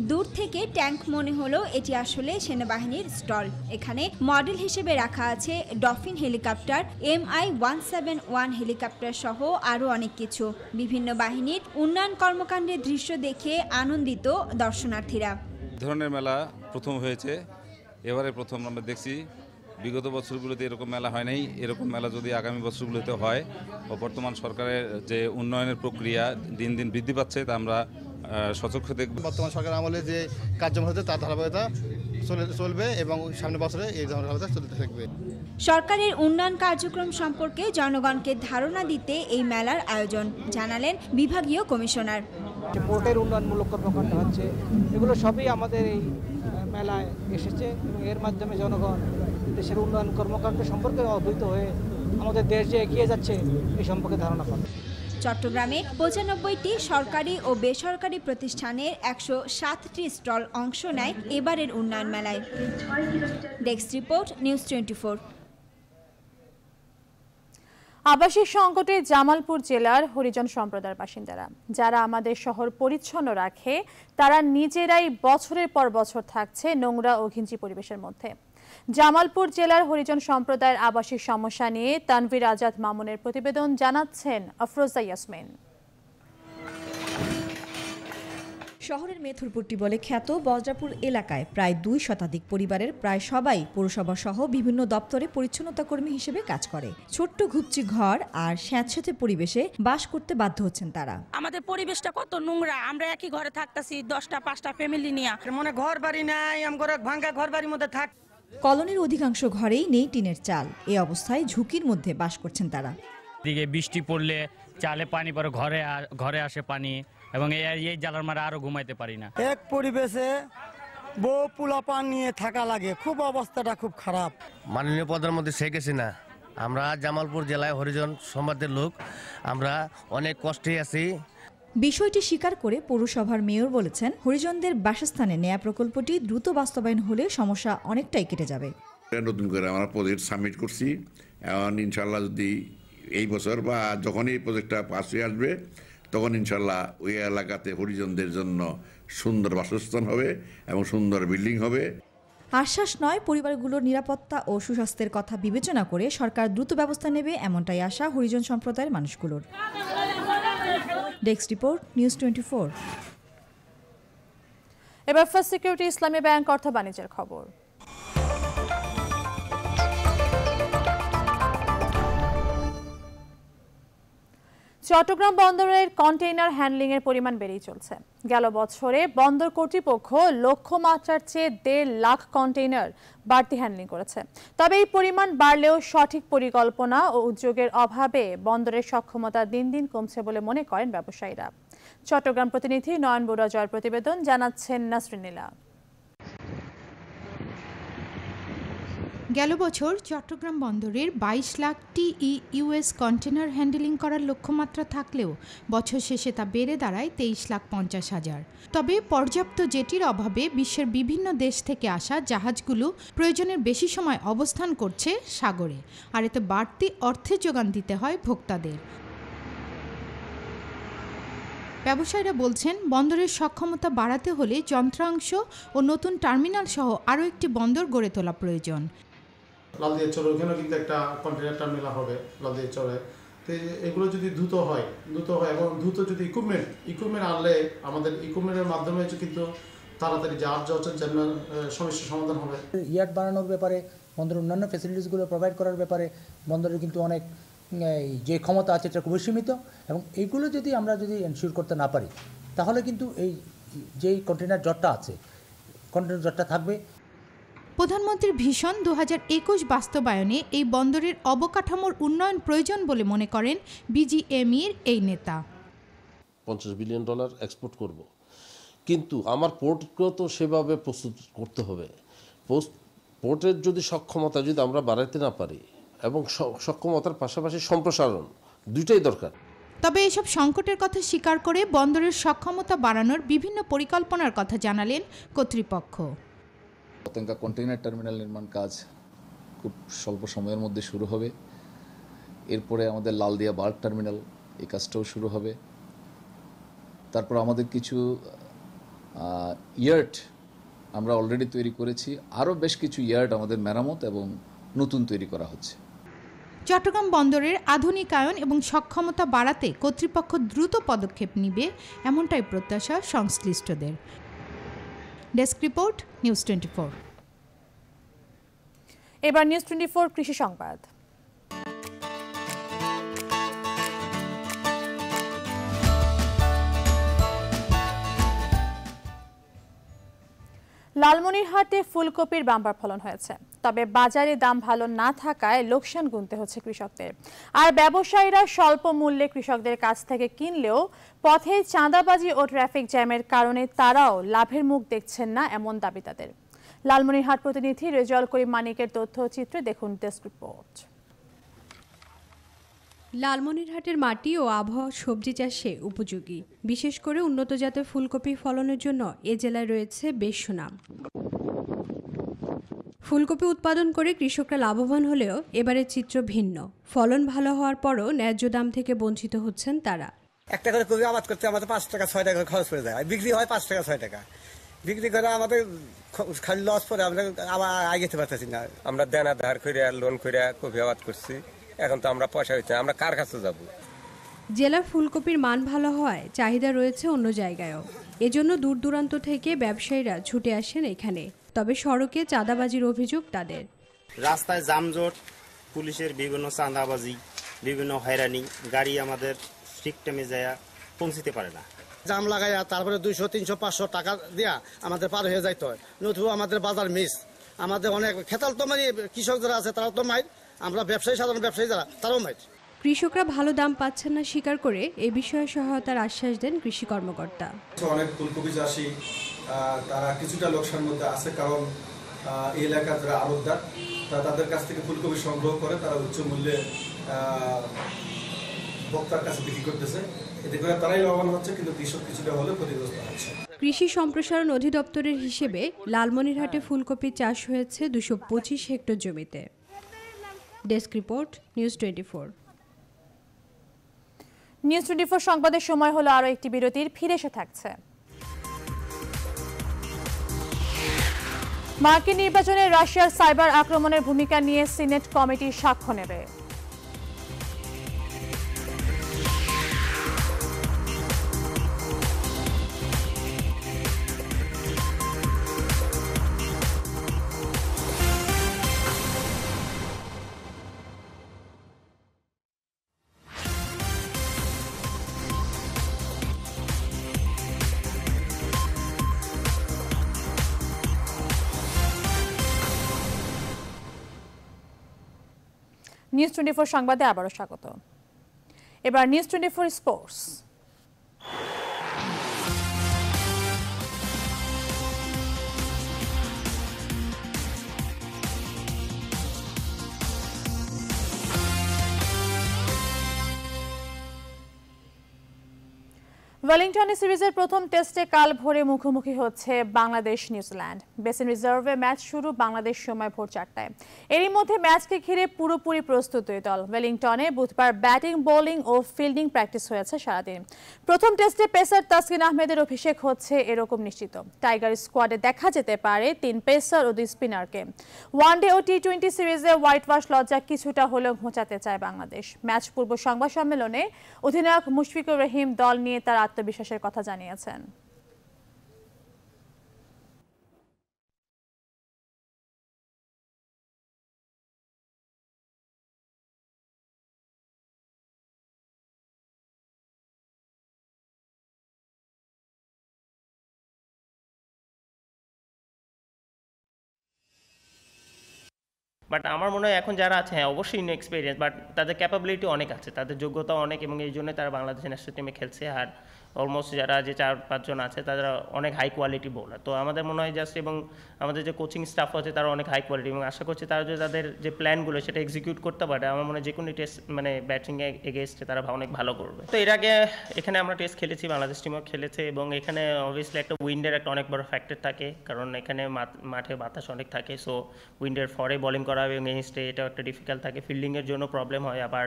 Speaker 17: দূর থেকে ট্যাঙ্ক মনে হলো এটি আসলে সেনাবাহিনীর স্টল। এখানে মডেল হিসেবে রাখা আছে ডলফিন হেলিকপ্টার, MI-171 হেলিকপ্টার সহ আরও অনেক কিছু। বিভিন্ন বাহিনীর উন্নয়ন কর্মকাণ্ডের দৃশ্য দেখে আনন্দিত দর্শনার্থীরা।
Speaker 18: ধরনের মেলা প্রথম হয়েছে, এবারে প্রথম আমরা দেখছি। বিগত বছরগুলোতে এরকম মেলা হয় নাই। এরকম মেলা যদি আগামী বছরগুলোতে হয় ও বর্তমান সরকারের যে উন্নয়নের প্রক্রিয়া দিন দিন বৃদ্ধি পাচ্ছে তা আমরা সচক্ষে দেখব।
Speaker 19: বর্তমান সরকার আমলে যে কার্যক্রম হচ্ছে তার ধারাবাহিকতা চলবে এবং সামনের বছরে এই ধারাবাহিকতা চলতে থাকবে।
Speaker 17: সরকারের উন্নয়ন কার্যক্রম সম্পর্কে জনগণকে ধারণা দিতে এই মেলার আয়োজন, জানালেন বিভাগীয় কমিশনার।
Speaker 12: পোর্টের উন্নয়নমূলক কর্মকাণ্ড হচ্ছে, এগুলো সবই আমাদের এই মেলায় এসেছে এবং এর মাধ্যমে জনগণ দেশের উন্নয়ন কর্মকাণ্ড সম্পর্কে অবহিত হয়ে আমাদের দেশ যে এগিয়ে যাচ্ছে এই সম্পর্কে ধারণা পাবে।
Speaker 17: চট্টগ্রামে 95টি সরকারি ও বেসরকারি প্রতিষ্ঠানের 107টি স্টল অংশ নেয় এবারের উন্নয়ন মেলায়। Desk report, news 24।
Speaker 1: আবাসিক সংকটে জামালপুর জেলার হরিজন সম্প্রদায়ের বাসিন্দারা, যারা আমাদের শহর পরিচ্ছন্ন রাখে, তারা নিজেরাই বছরের পর বছর থাকছে নোংরা ও ঘিঞ্জি পরিবেশের মধ্যে। জামালপুর জেলার হরিজন সম্প্রদায়ের আবাসিক সমস্যা নিয়ে তানভীর আজাদ মামুনের প্রতিবেদন, জানাচ্ছেন আফরোজা ইয়াসমিন।
Speaker 20: শহরের মেথুরপুরটি বলে খ্যাত বজ্রাপুর এলাকায় প্রায় 2 শতাধিক পরিবারের প্রায় সবাই পৌরসভা সহ বিভিন্ন দপ্তরে পরিচ্ছন্নতা কর্মী হিসেবে কাজ করে। ছোট্ট ঘুপচি ঘর আর স্যাঁতসেঁতে পরিবেশে বাস করতে বাধ্য হচ্ছেন তারা।
Speaker 21: আমাদের পরিবেশটা কত নোংরা, আমরা একই ঘরে থাকতেছি 10টা-5টা ফ্যামিলি নিয়ে, মনে ঘর বাড়ি নাই, আমরা ভাঙা ঘর বাড়ির মধ্যে থাক।
Speaker 20: কলোনির অধিকাংশ ঘরেই নেই টিনের চাল। এই অবস্থায় ঝুঁকির মধ্যে বাস করছেন তারা।
Speaker 22: দিকে বৃষ্টি পড়লে চালে পানি পড়ে, ঘরে আসে পানি, এবং এই জ্বালার মারা আরো ঘুমাইতে পারি না।
Speaker 23: এক পরিবেশে বউ পোলা পান নিয়ে থাকা লাগে, খুব অবস্থাটা খুব খারাপ।
Speaker 24: মাননীয় প্রধানমন্ত্রী শেখ হাসিনা, আমরা জামালপুর জেলায় হরিজন সমাজের লোক, আমরা অনেক কষ্টে আছি।
Speaker 20: বিষয়টি স্বীকার করে পৌরসভার মেয়র বলেছেন, হরিজনদের বাসস্থানে নেয়া প্রকল্পটি দ্রুত বাস্তবায়ন হলে সমস্যা অনেকটাই কেটে যাবে।
Speaker 25: নতুন করে আমরা প্রজেক্ট সাবমিট করছি, এখন ইনশাল্লাহ যদি এই বছর বা যখন এই প্রজেক্টটা পাস হয়ে আসবে, তখন ইনশাল্লাহ ওই এলাকাতে হরিজনদের জন্য সুন্দর বাসস্থান হবে এবং সুন্দর বিল্ডিং হবে।
Speaker 20: আশ্বাস নয়, পরিবারগুলোর নিরাপত্তা ও সুস্বাস্থ্যের কথা বিবেচনা করে সরকার দ্রুত ব্যবস্থা নেবে, এমনটাই আশা হরিজন সম্প্রদায়ের মানুষগুলোর। Desk report, news 24।
Speaker 1: এবার ফার্স্ট সিকিউরিটি ইসলামী ব্যাংক অর্থ বাণিজ্যের খবর। চট্টগ্রাম বন্দরের কন্টেইনার হ্যান্ডলিং এর পরিমাণ বেড়েই চলছে। গেল বছরে বন্দর কর্তৃপক্ষ লক্ষ্যমাত্রার চেয়ে 1.5 লাখ কন্টেইনার বাড়তি হ্যান্ডলিং করেছে। তবে এই পরিমাণ বাড়লেও সঠিক পরিকল্পনা ও উদ্যোগের অভাবে বন্দরের সক্ষমতা দিন দিন কমছে বলে মনে করেন ব্যবসায়ীরা। চট্টগ্রাম প্রতিনিধি নয়ন বড়ুয়া জয়ের প্রতিবেদন, জানাচ্ছেন নাসরিনীলা।
Speaker 26: গেল বছর চট্টগ্রাম বন্দরের 22 লাখ TEUS কন্টেনার হ্যান্ডেলিং করার লক্ষ্যমাত্রা থাকলেও বছর শেষে তা বেড়ে দাঁড়ায় 23,50,000। তবে পর্যাপ্ত জেটির অভাবে বিশ্বের বিভিন্ন দেশ থেকে আসা জাহাজগুলো প্রয়োজনের বেশি সময় অবস্থান করছে সাগরে, আর এতে বাড়তি অর্থের যোগান দিতে হয় ভোক্তাদের। ব্যবসায়ীরা বলছেন, বন্দরের সক্ষমতা বাড়াতে হলে যন্ত্রাংশ ও নতুন টার্মিনাল সহ আরও একটি বন্দর গড়ে তোলা প্রয়োজন।
Speaker 27: লালদিয়া চরে ওখানেও কিন্তু একটা কন্টেনার টার্মিনাল হবে লালদিয়া চরে। তো এগুলো যদি দ্রুত হয় এবং দ্রুত যদি ইকুইপমেন্ট আনলে আমাদের ইকুইপমেন্টের মাধ্যমে কিন্তু তাড়াতাড়ি জাহাজ যাওয়ার জন্য সমস্যার সমাধান হবে।
Speaker 12: ইয়ার্ড বাড়ানোর ব্যাপারে, বন্দরের অন্যান্য ফ্যাসিলিটিসগুলো প্রোভাইড করার ব্যাপারে বন্দরের কিন্তু অনেক যে ক্ষমতা আছে এটা খুবই সীমিত, এবং এইগুলো যদি আমরা এনশিওর করতে না পারি, তাহলে কিন্তু এই যেই কন্টেনার জটটা আছে, কন্টেনার জটটা থাকবে।
Speaker 26: প্রধানমন্ত্রীর ভিশন 2021 বাস্তবায়নে এই বন্দরের অবকাঠামোর উন্নয়ন প্রয়োজন বলে মনে করেন বিজিএমইর এই নেতা।
Speaker 28: $50 বিলিয়ন এক্সপোর্ট করব, কিন্তু আমার পোর্টকেও তো সেভাবে প্রস্তুত করতে হবে। পোর্টের যদি সক্ষমতা যদি আমরা বাড়াইতে না পারি, এবং সক্ষমতার পাশাপাশি সম্প্রসারণ, দুইটাই দরকার।
Speaker 26: তবে এসব সংকটের কথা স্বীকার করে বন্দরের সক্ষমতা বাড়ানোর বিভিন্ন পরিকল্পনার কথা জানালেন কর্তৃপক্ষ।
Speaker 29: পতেঙ্গা কন্টেইনার টার্মিনাল নির্মাণ কাজ খুব স্বল্প সময়ের মধ্যে শুরু হবে। এরপরে আমাদের লালদিয়া বাল্ক টার্মিনাল, এই কাজটাও শুরু হবে। তারপর আমাদের কিছু ইয়ার্ড আমরা অলরেডি তৈরি করেছি, আরও বেশ কিছু ইয়ার্ড আমাদের মেরামত এবং নতুন তৈরি করা হচ্ছে।
Speaker 26: চট্টগ্রাম বন্দরের আধুনিকায়ন এবং সক্ষমতা বাড়াতে কর্তৃপক্ষ দ্রুত পদক্ষেপ নেবে, এমনটাই প্রত্যাশা সংশ্লিষ্টদের। Desk report, news 24।
Speaker 1: এবার নিউজ 24 কৃষি সংবাদ। লালমনিরহাটে ফুলকপির বাম্পার ফলন হয়েছে, তবে বাজারে দাম ভালো না থাকায় লোকসান গুনতে হচ্ছে কৃষকদের। আর ব্যবসায়ীরা স্বল্প মূল্যে কৃষকদের কাছ থেকে কিনলেও পথে চাঁদাবাজি ও ট্রাফিক জ্যামের কারণে তারাও লাভের মুখ দেখছেন না, এমন দাবি তাদের। লালমনিরহাট প্রতিনিধি রেজাউল করিম মানিকের তথ্যচিত্রে দেখুন ডেস্ক রিপোর্ট।
Speaker 30: লালমনিরহাটের মাটি ও আবহাওয়া সবজি চাষে উপযোগী, বিশেষ করে উন্নত জাতের ফুলকপি ফলনের জন্য এ জেলায় রয়েছে বেশ সুনাম। ফুলকপি উৎপাদন করে কৃষকরা লাভবান হলেও এবারের চিত্র ভিন্ন। ফলন ভালো হওয়ার পরও ন্যায্য দাম থেকে বঞ্চিত হচ্ছেন তারা।
Speaker 2: একটা করে কপি আবাদ করতে আমাদের 5 টাকা 6 টাকা খরচ পড়ে যায়, বিক্রি হয় 5 টাকা 6 টাকা, বিক্রি করে আমাদের খালি লস পরে আমরা আবার আগে পারতেছি না।
Speaker 3: আমরা দেনা ধার করে লোন করে কপি আবাদ করছি, এখন তো আমরা পয়সা হইতে আমরা কার কাছে যাব?
Speaker 30: জেলার ফুলকপির মান ভালো হওয়ায় চাহিদা রয়েছে অন্য জায়গায়ও। এজন্য দূর দূরান্ত থেকে ব্যবসায়ীরা ছুটে আসেন এখানে। তবে সড়কে চাঁদাবাজির অভিযোগ তাদের।
Speaker 4: রাস্তায় যানজট, পুলিশের বিভিন্ন চাঁদাবাজি, বিভিন্ন হয়রানি, গাড়ি আমাদের ঠিক টাইমে যায় পৌঁছতে পারে না।
Speaker 27: জাম লাগাইয়া তারপরে 200, 300, 500 টাকা দিয়া আমাদের পার হয়ে যাইতে হয়। নতুবা আমাদের বাজার মিস, আমাদের অনেক খেতাল তো মানে কৃষক যারা আছে তারাও তো মাইর, আমরা ব্যবসায়ী সাধারণ ব্যবসায়ী যারা তারাও মাইর।
Speaker 30: কৃষকরা ভালো দাম পাচ্ছেন না স্বীকার করে এই বিষয়ে সহায়তার আশ্বাস দেন কৃষি কর্মকর্তা।
Speaker 5: অনেক ফুলকপি চাষি তারা কিছুটা লোকসান মধ্যে আছে, কারণ এই এলাকার যারা আড়তদার তাদের কাছ থেকে ফুলকপি সংগ্রহ করে তারা উচ্চ মূল্যে ভোক্তার কাছে বিক্রি করতেছে, এতে করে তারাই লাভবান হচ্ছে, কিন্তু কৃষক কিছুটা হলে ক্ষতিগ্রস্ত হচ্ছে।
Speaker 30: কৃষি সম্প্রসারণ অধিদপ্তরের হিসেবে লালমনিরহাটে ফুলকপি চাষ হয়েছে 225 হেক্টর জমিতে। Desk report, news 24।
Speaker 1: নিউজ 24 সংবাদের সময় হলো আরও একটি বিরতির, ফিরে এসে থাকছে। মার্কিন নির্বাচনে রাশিয়ার সাইবার আক্রমণের ভূমিকা নিয়ে সিনেট কমিটি সাক্ষ্য নেবে। নিউজ 24 সংবাদে আবারও স্বাগত। এবার নিউজ 24 স্পোর্টস। ওয়েলিংটনে সিরিজের প্রথম টেস্টে কাল ভোরে মুখোমুখি হচ্ছে বাংলাদেশ নিউজিল্যান্ড। বেসিন রিজার্ভে ম্যাচ শুরু বাংলাদেশ সময় ভোর 4টায়। এরই মধ্যে ম্যাচকে ঘিরে পুরোপুরি প্রস্তুত দুই দল। ওয়েলিংটনে বুধবার ব্যাটিং, বোলিং ও ফিল্ডিং প্র্যাকটিস হয়েছে সারাদিন। প্রথম টেস্টে পেসার তাসকিন আহমেদের অভিষেক হচ্ছে এরকম নিশ্চিত। টাইগার স্কোয়াডে দেখা যেতে পারে 3 পেসার ও 2 স্পিনারকে। ওয়ানডে ও টি-20 সিরিজে হোয়াইট ওয়াশ লজ্জা কিছুটা হলেও ঘোচাতে চায় বাংলাদেশ। ম্যাচ পূর্ব সংবাদ সম্মেলনে অধিনায়ক মুশফিকুর রহিম দল নিয়ে তার আত্মবিশ্বাসের কথা জানিয়েছেন।
Speaker 6: বাট আমার মনে হয় এখন যারা আছে, হ্যাঁ অবশ্যই এক্সপিরিয়েন্স, বাট তাদের ক্যাপাবিলিটি অনেক আছে, তাদের যোগ্যতা অনেক, এবং এই জন্য তারা বাংলাদেশ ন্যাশনাল টিমে খেলছে। আর অলমোস্ট যারা যে 4-5 জন আছে তারা অনেক হাই কোয়ালিটি বোলার। তো আমাদের মনে হয় জাস্ট, এবং আমাদের যে কোচিং স্টাফ আছে তারা অনেক হাই কোয়ালিটি, এবং আশা করছি তারা যদি তাদের যে প্ল্যানগুলো সেটা এক্সিকিউট করতে পারে, আমার মনে হয় যে কোনো টেস্ট মানে ব্যাটিং এগেইনস্টে তারা অনেক ভালো করবে। তো এর আগে এখানে আমরা টেস্ট খেলেছি, বাংলাদেশ টিমও খেলেছে, এবং এখানে অবভিয়াসলি একটা উইন্ডের একটা অনেক বড় ফ্যাক্টর থাকে, কারণ এখানে মাঠে বাতাস অনেক থাকে। সো উইন্ডের ফরে বোলিং করা হবে, এবং এগেইনস্টে এটা একটা ডিফিকাল্ট থাকে, ফিল্ডিংয়ের জন্য প্রবলেম হয়। আবার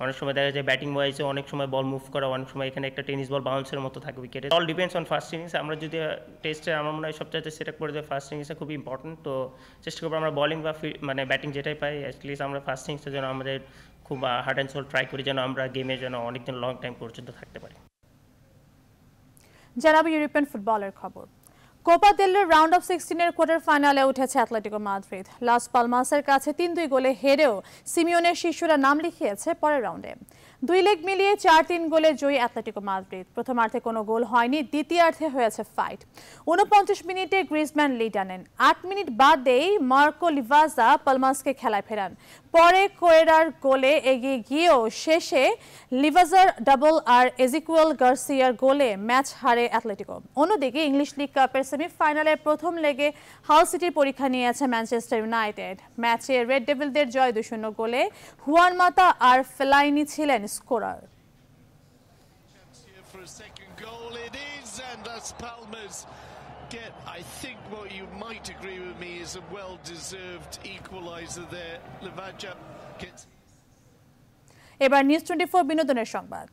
Speaker 6: অনেক সময় দেখা যায় ব্যাটিং ওয়াইজে অনেক সময় বল মুভ করা, অনেক সময় এখানে একটা টেনিস বল বাউন্সের মতো থাকে উইকেটে। All depends on first innings. আমরা যদি টেস্টে আমার মনে হয় সবচেয়ে সেট আপ করে দেয় ফার্স্ট ইনিংসটা খুবই ইম্পর্টেন্ট। তো চেষ্টা করবো আমরা বলিং বা মানে ব্যাটিং যেটাই পাই, অ্যাটলিস্ট আমরা ফার্স্ট ইনিংসের জন্য আমাদের খুব হার্ড অ্যান্ড সোল ট্রাই করি, যেন আমরা গেমে যেন অনেকদিন লং টাইম পর্যন্ত থাকতে পারি।
Speaker 1: জানাবো ইউরোপিয়ান ফুটবলের খবর। কোপা দেল রের রাউন্ড অফ 16-এর কোয়ার্টার ফাইনালে উঠেছে অ্যাটলেটিকো মাদ্রিদ। লাস পালমাসের কাছে 3-2 গোলে হেরেও সিমিওনের শিষ্যরা নাম লিখিয়েছে পরের রাউন্ডে। 2 লেগ মিলিয়ে 4-3 গোলে জয়ী অ্যাটলেটিকো মাদ্রিদ। প্রথমার্ধে কোনো গোল হয়নি, দ্বিতীয়ার্ধে হয়েছে ফাইট। 49 মিনিটে গ্রিজম্যান লিড আনেন। 8 মিনিট বাদেই মার্কো লিভাজা পালমাসকে খেলায় ফেরান। পরে কোয়েরার গোলে এগিয়ে গিয়েও শেষে লিভাজার ডাবল আর এজিকুয়েল গার্সিয়ার গোলে ম্যাচ হারে অ্যাটলেটিকো। অন্যদিকে ইংলিশ লিগ কাপের সেমিফাইনালের প্রথম লেগে হাল সিটির পরীক্ষা নিয়েছে ম্যানচেস্টার ইউনাইটেড। ম্যাচে রেড ডেভিলদের জয় 2-0 গোলে। হুয়ান মাতা আর ফেলাইনি ছিলেন scorer.
Speaker 7: and Las Palmas get, I think what you might agree with me, is a well-deserved equaliser there. Levadia gets...
Speaker 1: এবার নিউজ 24 বিনোদনের সংবাদ।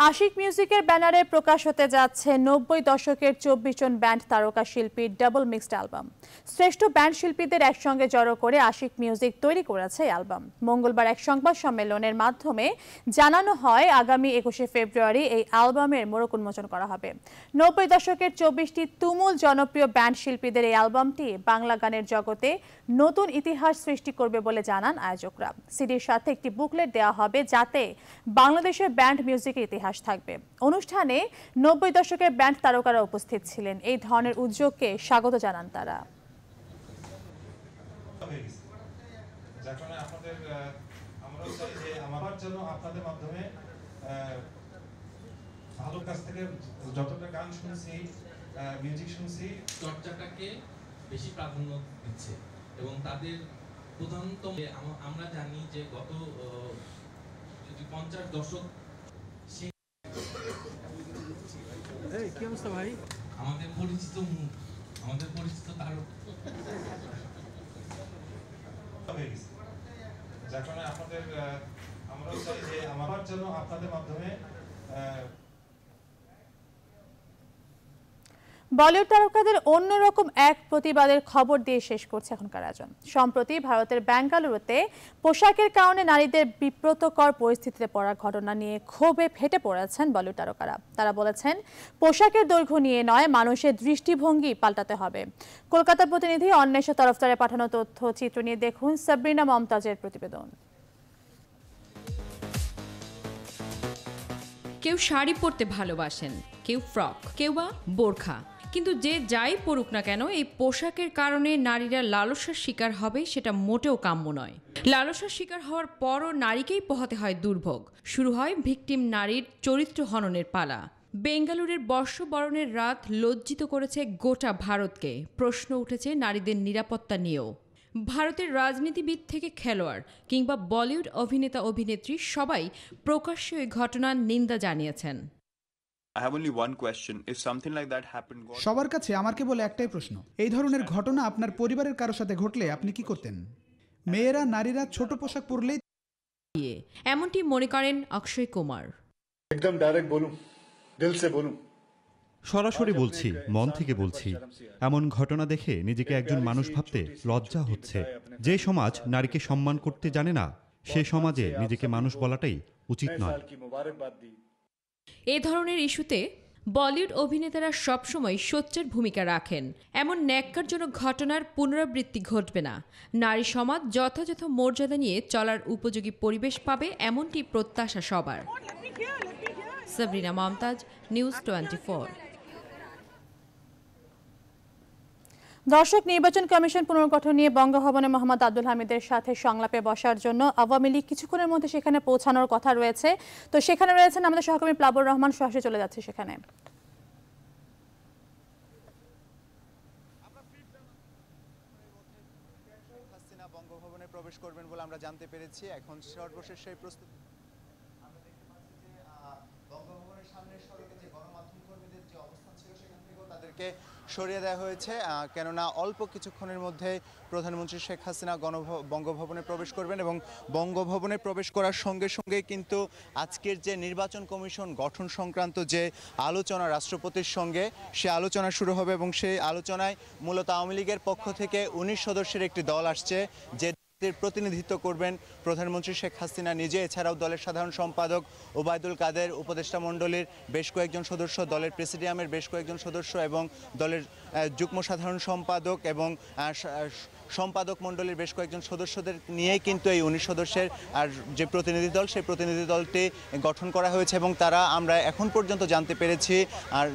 Speaker 1: আশিক মিউজিকের ব্যানারে প্রকাশ হতে যাচ্ছে 90 দশকের 24 জন ব্যান্ড তারকা শিল্পীর ডাবল মিক্সড অ্যালবাম। শ্রেষ্ঠ ব্যান্ড শিল্পীদের একসঙ্গে জড়ো করে আশিক মিউজিক তৈরি করেছে এই অ্যালবাম। মঙ্গলবার এক সংবাদ সম্মেলনের মাধ্যমে জানানো হয় আগামী 21শে ফেব্রুয়ারি এই অ্যালবামের মোড়ক উন্মোচন করা হবে। 90 দশকের 24টি তুমুল জনপ্রিয় ব্যান্ড শিল্পীদের এই অ্যালবামটি বাংলা গানের জগতে নতুন ইতিহাস সৃষ্টি করবে বলে জানান আয়োজকরা। সিডির সাথে একটি বুকলেট দেওয়া হবে যাতে বাংলাদেশের ব্যান্ড মিউজিকের ইতিহাস থাকবে। অনুষ্ঠানে 90 দশকের ব্যান্ড তারকারা উপস্থিত ছিলেন। এই ধরনের উদ্যোগকে স্বাগত জানান তারা।
Speaker 8: আপনাদের মাধ্যমে ভালো কাছ থেকে যতটা গান শুনছি, মিউজিক শুনছি,
Speaker 9: চর্চাটাকে বেশি প্রাধান্য দিচ্ছে এবং তাদের প্রধানত আমরা জানি যে গত যদি 50 দশক
Speaker 10: কি অবস্থা ভাই?
Speaker 9: আমাদের পরিচিত মুখ, আমাদের পরিচিত তারকা
Speaker 8: হয়ে গেছে, যার কারণে আপনাদের আমরা চাই যে আমার জন্য আপনাদের মাধ্যমে
Speaker 1: বলিউড তারকাদের অন্যরকম এক প্রতিবাদের খবর দিয়ে শেষ করছে এখনকার আয়োজন। সম্প্রতি ভারতের বেঙ্গালুরুতে পোশাকের কারণে নারীদের বিব্রতকর পরিস্থিতিতে পড়ার ঘটনা নিয়ে ক্ষোভে ফেটে পড়েছেন বলিউড তারকারা। তারা বলেছেন, পোশাকের দৈর্ঘ্য নিয়ে নয়, মানুষের দৃষ্টিভঙ্গি পাল্টাতে হবে। কলকাতার প্রতিনিধি অন্বেষা তরফদারের পাঠানো তথ্যচিত্র নিয়ে দেখুন সাবরিনা মমতাজের প্রতিবেদন।
Speaker 11: কেউ শাড়ি পরতে ভালোবাসেন, কেউ ফ্রক, কেউ বা বোরখা, কিন্তু যে যাই পরুক না কেন এই পোশাকের কারণে নারীরা লালসার শিকার হবে সেটা মোটেও কাম্য নয়। লালসার শিকার হওয়ার পরও নারীকেই পোহাতে হয় দুর্ভোগ। শুরু হয় ভিকটিম নারীর চরিত্র হননের পালা। বেঙ্গালুরুর বর্ষবরণের রাত লজ্জিত করেছে গোটা ভারতকে। প্রশ্ন উঠেছে নারীদের নিরাপত্তা নিয়েও। ভারতের রাজনীতিবিদ থেকে খেলোয়াড় কিংবা বলিউড অভিনেতা অভিনেত্রী সবাই প্রকাশ্যে এই ঘটনার নিন্দা জানিয়েছেন।
Speaker 13: সবার কাছে আমার কেবল একটাই প্রশ্ন, এই ধরনের ঘটনা আপনার পরিবারের কারোর সাথে ঘটলে আপনি কি করতেন? মেয়েরা, নারীরা ছোট পোশাক পরলেই
Speaker 11: এমনটি মনে করেন অক্ষয় কুমার।
Speaker 14: একদম ডাইরেক্ট বলুন, দিল সে বলুন,
Speaker 15: সরাসরি বলছি, মন থেকে বলছি। এমন ঘটনা দেখে নিজেকে একজন মানুষ ভাবতে লজ্জা হচ্ছে। যে সমাজ নারীকে সম্মান করতে জানে না, সে সমাজে নিজেকে মানুষ বলাটাই উচিত নয়।
Speaker 11: এ ধরনের ইস্যুতে বলিউড অভিনেতারা সবসময় সোচ্চার ভূমিকা রাখেন। এমন ন্যাক্কারজনক ঘটনার পুনরাবৃত্তি ঘটবে না। নারী সমাজ যথাযথ মর্যাদা নিয়ে চলার উপযোগী পরিবেশ পাবে, এমনটি প্রত্যাশা সবার। সাবরিনা মমতাজ, নিউজ 24।
Speaker 1: দর্শক, নির্বাচন কমিশন পুনর্গঠন নিয়ে বঙ্গভবনে মোহাম্মদ আব্দুল হামিদের সাথে সংলাপে বসার জন্য আওয়ামী লীগ কিছুক্ষণের মধ্যে সেখানে পৌঁছানোর কথা রয়েছে। তো সেখানে রয়েছেন আমাদের সহকর্মী প্লাবুর রহমান, সরাসরি চলে যাচ্ছে সেখানে।
Speaker 16: হাসিনা বঙ্গভবনে প্রবেশ করবেন বলে আমরা জানতে পেরেছি। এখন সর্বশেষ সেই প্রস্তুতি আমরা দেখতে পাচ্ছি যে বঙ্গভবনের সামনের সড়কে যে গণমাধ্যম কর্মীদের যে অবস্থান ছিল সেখান থেকেও তাদেরকে সরিয়ে দেওয়া হয়েছে, কেননা অল্প কিছুক্ষণের মধ্যে প্রধানমন্ত্রী শেখ হাসিনা বঙ্গভবনে প্রবেশ করবেন এবং বঙ্গভবনে প্রবেশ করার সঙ্গে সঙ্গে কিন্তু আজকের যে নির্বাচন কমিশন গঠন সংক্রান্ত যে আলোচনা রাষ্ট্রপতির সঙ্গে, সে আলোচনা শুরু হবে এবং সেই আলোচনায় মূলত আওয়ামী লীগের পক্ষ থেকে 19 সদস্যের একটি দল আসছে, যে প্রতিনিধিত্ব করবেন প্রধানমন্ত্রী শেখ হাসিনা নিজে, এছাড়াও দলের সাধারণ সম্পাদক ওবায়দুল কাদের, উপদেষ্টা মণ্ডলীর বেশ কয়েকজন সদস্য, দলের প্রেসিডিয়ামের বেশ কয়েকজন সদস্য এবং দলের যুগ্ম সাধারণ সম্পাদক এবং সম্পাদক মণ্ডলীর বেশ কয়েকজন সদস্যদের নিয়েই কিন্তু এই 19 সদস্যের আর যে প্রতিনিধি দল, সেই প্রতিনিধি দলটি গঠন করা হয়েছে এবং তারা, আমরা এখন পর্যন্ত জানতে পেরেছি, আর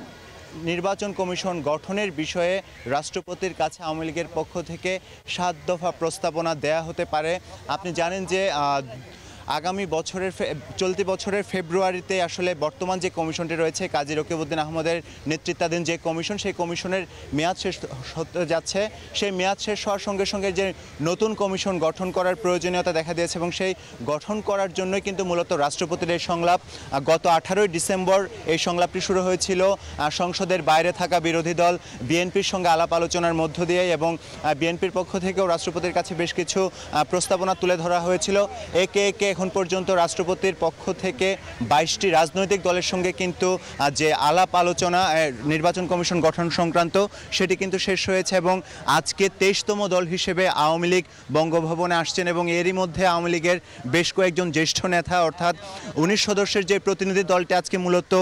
Speaker 16: নির্বাচন কমিশন গঠনের বিষয়ে রাষ্ট্রপতির কাছে আওয়ামী লীগের পক্ষ থেকে 7 দফা প্রস্তাবনা দেয়া হতে পারে। আপনি জানেন যে আগামী বছরের চলতি বছরের ফেব্রুয়ারিতে আসলে বর্তমান যে কমিশনটি রয়েছে কাজী রকিবউদ্দিন আহমদের নেতৃত্বাধীন যে কমিশন, সেই কমিশনের মেয়াদ শেষ হতে যাচ্ছে। সেই মেয়াদ শেষ হওয়ার সঙ্গে সঙ্গে যে নতুন কমিশন গঠন করার প্রয়োজনীয়তা দেখা দিয়েছে এবং সেই গঠন করার জন্যই কিন্তু মূলত রাষ্ট্রপতির এই সংলাপ। গত 18 ডিসেম্বর এই সংলাপটি শুরু হয়েছিল সংসদের বাইরে থাকা বিরোধী দল বিএনপির সঙ্গে আলাপ আলোচনার মধ্য দিয়ে, এবং বিএনপির পক্ষ থেকেও রাষ্ট্রপতির কাছে বেশ কিছু প্রস্তাবনা তুলে ধরা হয়েছিল। একে একে এখন পর্যন্ত রাষ্ট্রপতির পক্ষ থেকে 22টি রাজনৈতিক দলের সঙ্গে কিন্তু যে আলাপ আলোচনা নির্বাচন কমিশন গঠন সংক্রান্ত সেটি কিন্তু শেষ হয়েছে, এবং আজকে 23তম দল হিসেবে আওয়ামী লীগ বঙ্গভবনে আসছেন এবং এরই মধ্যে আওয়ামী লীগের বেশ কয়েকজন জ্যেষ্ঠ নেতা অর্থাৎ 19 সদস্যের যে প্রতিনিধি দলটি আজকে মূলত